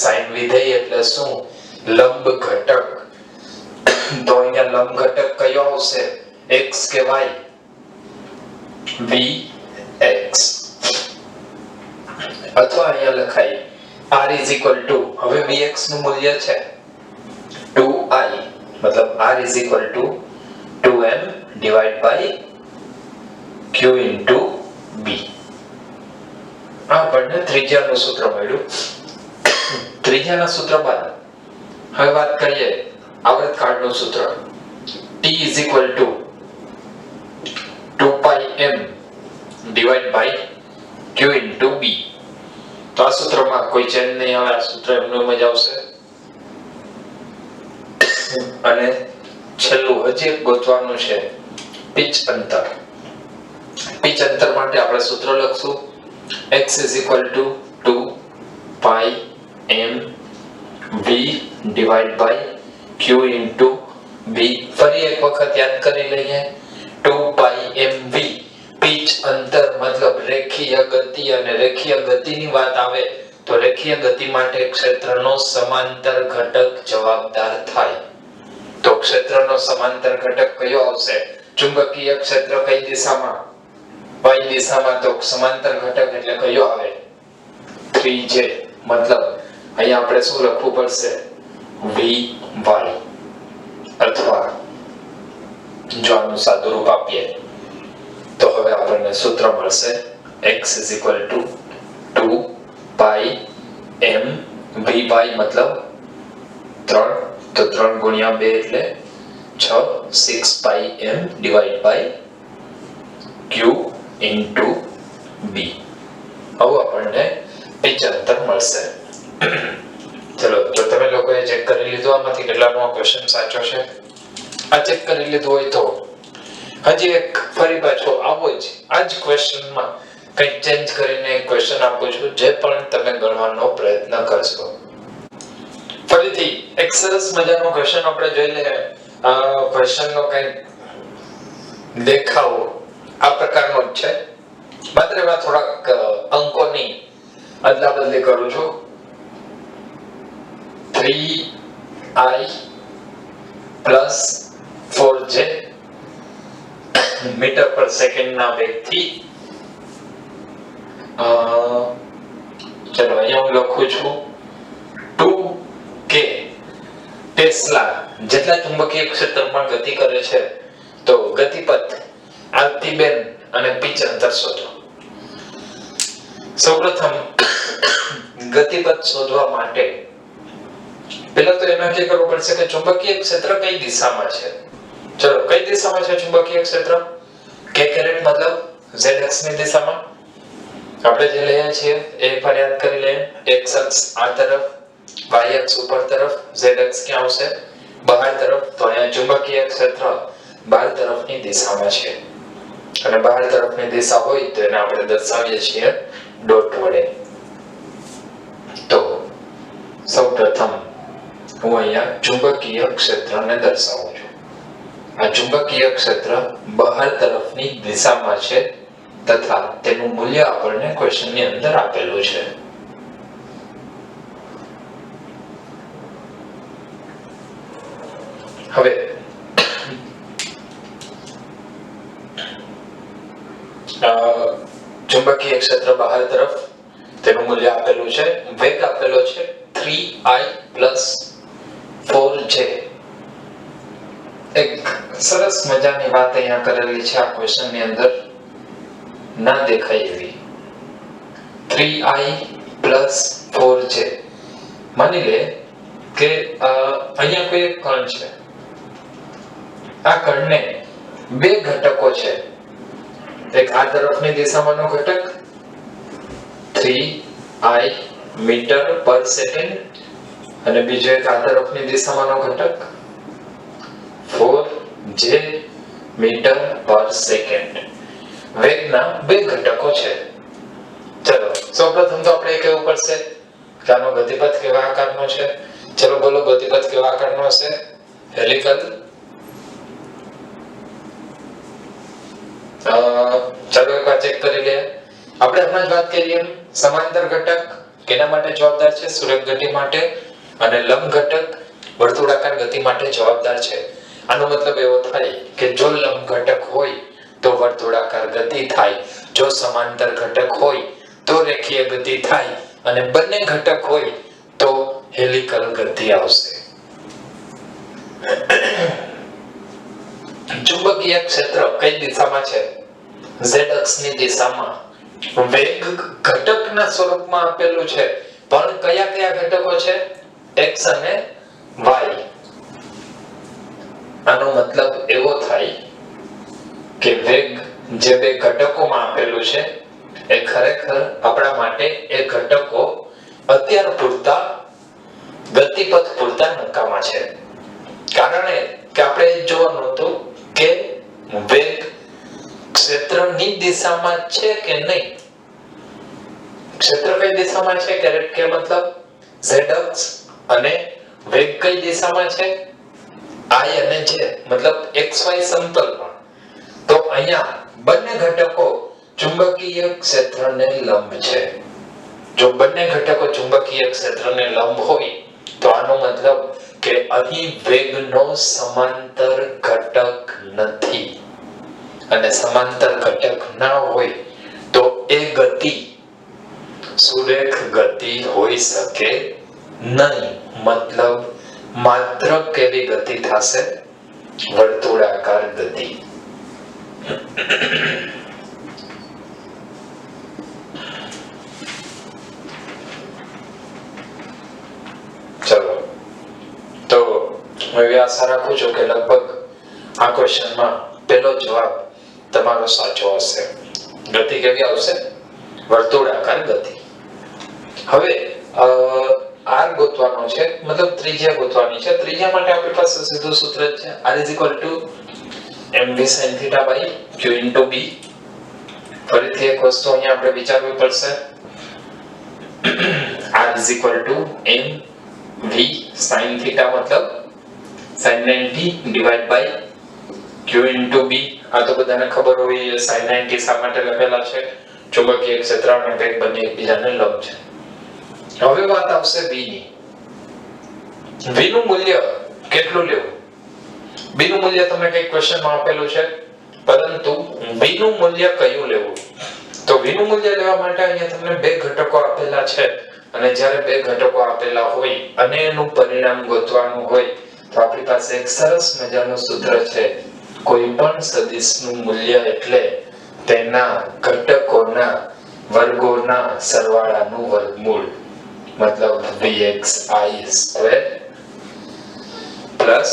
sin વિધેય એટલે શું? લંબ ઘટક. તો અહીંયા લંબ ઘટક કયો આવશે? x કે y? vx. અથવા અહીંયા લખાય r is equal to, હવે vx નું મૂલ્ય છે 2i, મતલબ r is equal to 2m divided by q into b. આ આપણને ત્રિજ્યાનું સૂત્ર મળ્યું. ત્રિજ્યાના સૂત્ર બાદ હવે વાત કરીએ આવર્તકાળનું સૂત્ર. t is equal to 2pi m divided by q into b. તો આ સૂત્રમાં કોઈ ચેન્જ નહીં આવે, આ સૂત્ર એમનું જ આવશે. અને છેલ્લું હજી એક ગોતવાનું છે, પિચ અંતર. પિચ અંતર માટે આપણે સૂત્ર લખશું x is equal to 2pi m v divided by q into b. ફરી એક વખત યાદ કરી લઈએ. 2pi m v પિચ અંતર મતલબ રેખીય ગતિ, અને રેખીય ગતિની વાત આવે તો રેખીય ગતિ માટે ક્ષેત્રનો સમાંતર ઘટક જવાબદાર થાય. તો ક્ષેત્રનો સમાંતર ઘટક કયો આવશે? ચુંબકીય ક્ષેત્ર કઈ દિશામાં? y દિશામાં. તો સમાંતર ઘટક એટલે કયો આવે? 3j. મતલબ અહીંયા આપણે શું લખવું પડશે? vy. અથવા જો આનું સાદું રૂપ આપીએ તો હવે આપણને સૂત્ર મળશે x is equal to 2pi m vy, મતલબ 3. તો 3 ગુણ્યા 2 એટલે 6, 6pi m divided by q into b. હવે આપણને પિચ અંતર મળશે. ચલો, જો તમે લોકોએ ચેક કરી લીધું આમાંથી કેટલાનો ક્વેશ્ચન સાચો છે, આ ચેક કરી લીધું હોય તો હજી એક ફરી પાછો આવો જ આ જ ક્વેશ્ચનમાં કંઈક ચેન્જ કરીને એક ક્વેશ્ચન આપું છું જે પણ તમે ગણવાનો પ્રયત્ન કરશો. ફરીથી એક સરસ મજાનો ક્વેશ્ચન આપણે જોઈ લઈએ. ક્વેશ્ચનનો કંઈક દેખાવ આ પ્રકારનો જ છે. માત્ર એમાં થોડાક અંકોની અદલા બદલી કરું છું. 3i પ્લસ 4j મીટર પર સેકન્ડ ના વેગથી ચલો અહીંયા હું લખું છું 2k ટેસ્લા જેટલા ચુંબકીય ક્ષેત્રમાં ગતિ કરે છે તો ગતિપથ આરતીબેન અને પિચ અંતર શોધો. સૌપ્રથમ ગતિપથ શોધવા માટે પહેલા તો એ નક્કી કરવું પડશે કે ચુંબકીય ક્ષેત્ર કઈ દિશામાં છે. ચલો કઈ દિશામાં છે ચુંબકીય ક્ષેત્ર? k કેરેટ મતલબ z અક્ષ ની દિશામાં. આપણે જે લઈએ છીએ એ ફરિયાદ કરી લઈએ. x અક્ષ આ તરફ, y અક્ષ ઉપર તરફ, z અક્ષ ક્યાં આવશે? બહાર તરફ. તો અહીંયા ચુંબકીય ક્ષેત્ર બહાર તરફની દિશામાં છે અને બહાર તરફની દિશા હોય તો એને આપણે દર્શાવીએ છીએ ડોટ વડે. તો સૌપ્રથમ હું અહીંયા ચુંબકીય ક્ષેત્રને દર્શાવું છું. આ ચુંબકીય ક્ષેત્ર બહાર તરફની દિશામાં છે તથા તેનું મૂલ્ય આપણને ક્વેશ્ચનની અંદર આપેલું છે. હવે ચુંબકીય ક્ષેત્ર બહાર તરફ તેનું મૂલ્ય આપેલું છે. વેગ આપેલો છે 3i + 4j. એક સરસ મજાની વાત અહીંયા કરેલી છે આ ક્વેશ્ચનની અંદર, ના દેખાય એવી. 3i + 4j. માની લે કે અહીંયા કોઈ એક કણ છે. આ કણને બે ઘટકો છે. એક આ તરફની દિશામાંનો ઘટક 3i મીટર પર સેકન્ડ અને બીજો એક આ તરફની દિશામાંનો ઘટક 4j મીટર પર સેકન્ડ. વેગના બે ઘટકો છે. ચલો સૌપ્રથમ તો આપણે કહેવું પડશે કે આનો ગતિપથ કેવા આકારનો છે. ચલો બોલો ગતિપથ કેવા આકારનો હશે? હેલિકલ. ચાલો એક વાર ચેક કરી લઈએ. આપણે હમણાં જ વાત કરી એમ સમાંતર ઘટક કેના માટે જવાબદાર છે? સુરેખ ગતિ માટે. અને લંબ ઘટક વર્તુળાકાર ગતિ માટે જવાબદાર છે. આનો મતલબ એવો થાય કે જો લંબ ઘટક હોય તો વર્તુળાકાર ગતિ થાય, જો સમાંતર ઘટક હોય તો રેખીય ગતિ થાય અને બંને ઘટક હોય તો હેલિકલ ગતિ આવશે. ચુંબકીય ક્ષેત્ર કઈ દિશામાં છે? z અક્ષની દિશામાં. વેગ ઘટકના સ્વરૂપમાં આપેલું છે પણ કયા કયા ઘટકો છે? x અને y. આનો મતલબ એવો થાય કે વેગ જે બે ઘટકોમાં આપેલું છે એ ખરેખર આપણા માટે એ ઘટકો અત્યાર પૂરતા ગતિપથ પૂરતા નકામા છે. કારણ કે આપણે જોવાનું હતું કે વેગ ક્ષેત્રની દિશામાં છે કે નહીં. ક્ષેત્ર કઈ દિશામાં છે? કેરેટ કે મતલબ z અક્ષ. અને વેગ કઈ દિશામાં છે? i અને j મતલબ xy સમતલમાં. તો અહીંયા બંને ઘટકો ચુંબકીય ક્ષેત્રને લંબ છે. જો બંને ઘટકો ચુંબકીય ક્ષેત્રને લંબ હોય તો આનો મતલબ કે અહીં વેગનો સમાંતર ઘટક નથી. અને સમાંતર ઘટક ના હોય તો એ ગતિ સુરેખ ગતિ હોઈ શકે નહીં. મતલબ માત્ર કેવી ગતિ થશે? વર્તુળાકાર ગતિ. ચલો તો હું એવી આશા રાખું છું કે લગભગ આ ક્વેશ્ચનમાં પહેલો જવાબ તમારો સાચો હશે. ગતિ કેવી આવશે? વર્તુળાકાર ગતિ. હવે r ગોતવાનો છે, મતલબ ત્રિજ્યા ગોતવાની છે. ત્રિજ્યા માટે આપણી પાસે સીધું સૂત્ર જ છે, r = mv sin theta by q into b. ફરીથી એક વસ્તુ અહીંયા આપણે વિચારવી પડશે. r is equal to mv sin theta મતલબ sin 90 divided by q into b. આ તો બધાને ખબર હોય sin 90 શા માટે લખેલા છે? ચુંબકીય ક્ષેત્ર અને વેગ બંને એકબીજાને લંબ છે. હવે વાત આવશે v ની. v નું મૂલ્ય કેટલું લેવું? b નું મૂલ્ય તમને કઈ ક્વેશ્ચનમાં આપેલું છે, પરંતુ v નું મૂલ્ય કયું લેવું? તો v નું મૂલ્ય લેવા માટે અહીંયા તમને બે ઘટકો આપેલા છે, અને જ્યારે બે ઘટકો આપેલા હોય અને એનું પરિણામ ગોતવાનું હોય તો આપણી પાસે એક સરસ મજાનું સૂત્ર છે. કોઈ પણ સદિશનું મૂલ્ય એટલે તેના ઘટકોના વર્ગોના સરવાળાનું વર્ગમૂળ, મતલબ vxi² plus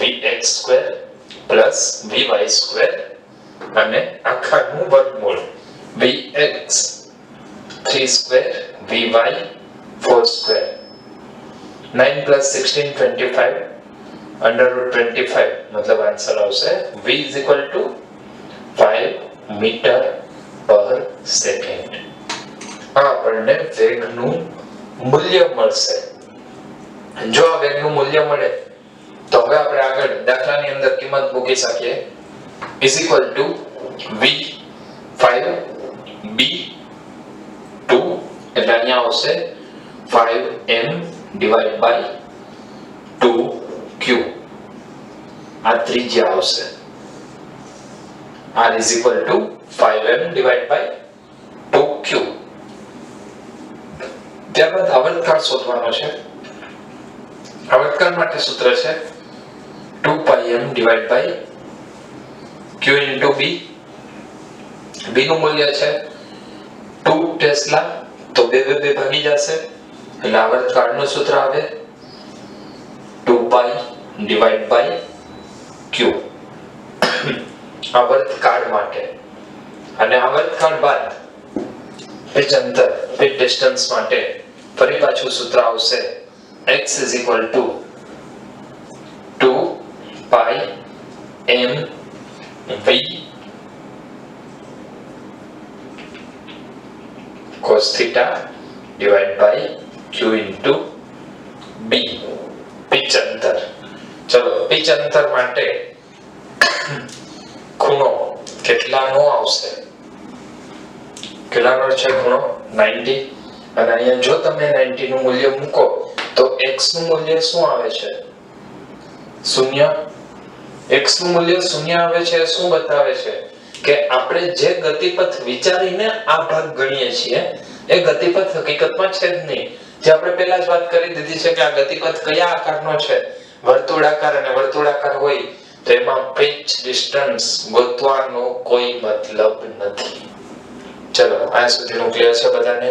vx² plus vy² અને આખાનું વર્ગમૂળ vx 3² vy 4². 9 plus 16 25 √25 મતલબ આન્સર આવશે v is equal to 5 metre પર સેકન્ડ. આ આપણને વેગનું મૂલ્ય મળશે. જો આ વેગનું મૂલ્ય મળે તો હવે આપણે આગળ દાખલાની અંદર કિંમત મૂકી શકીએ. is equal to v5b2 એટલે અહીંયા આવશે 5m divided by 2q. આ ત્રિજ્યા આવશે. r is equal to 5m divided by 2q. ત્યારબાદ આવર્તકાળ શોધવાનો છે. આવર્તકાળ માટે સૂત્ર છે 2πm divided by q into b. b નું મૂલ્ય છે 2 ટેસ્લા, તો 2 ભાગી જશે એટલે આવર્તકાળનું સૂત્ર આવે 2π divided by q. આવર્તકાળ માટે. અને આવર્તકાળ બાદ પિચ અંતર, પિચ ડિસ્ટન્સ માટે ફરી પાછું સૂત્ર આવશે x is equal to 2π m v cos theta divided by q into b. Pitch અંતર. ચલો પિચ અંતર માટે ખૂણો કેટલાનો આવશે? કેટલાનો છે ખૂણો? 90. અને અહીંયા જો તમે 90 નું મૂલ્ય મૂકો તો x નું મૂલ્ય શું આવે છે? 0. x નું મૂલ્ય 0 આવે છે. શું બતાવે છે કે આપણે જે ગતિપથ વિચારીને આ ભાગ ગણીએ છીએ એ ગતિપથ હકીકતમાં છે જ નહીં. જે આપણે પહેલા જ વાત કરી દીધી છે કે આ ગતિપથ કયા આકારનો છે? વર્તુળાકાર. અને વર્તુળાકાર હોય તો એમાં પિચ ડિસ્ટન્સ ગોતવાનો કોઈ મતલબ નથી. ચલો આ સુધીનું ક્લિયર છે બધાને?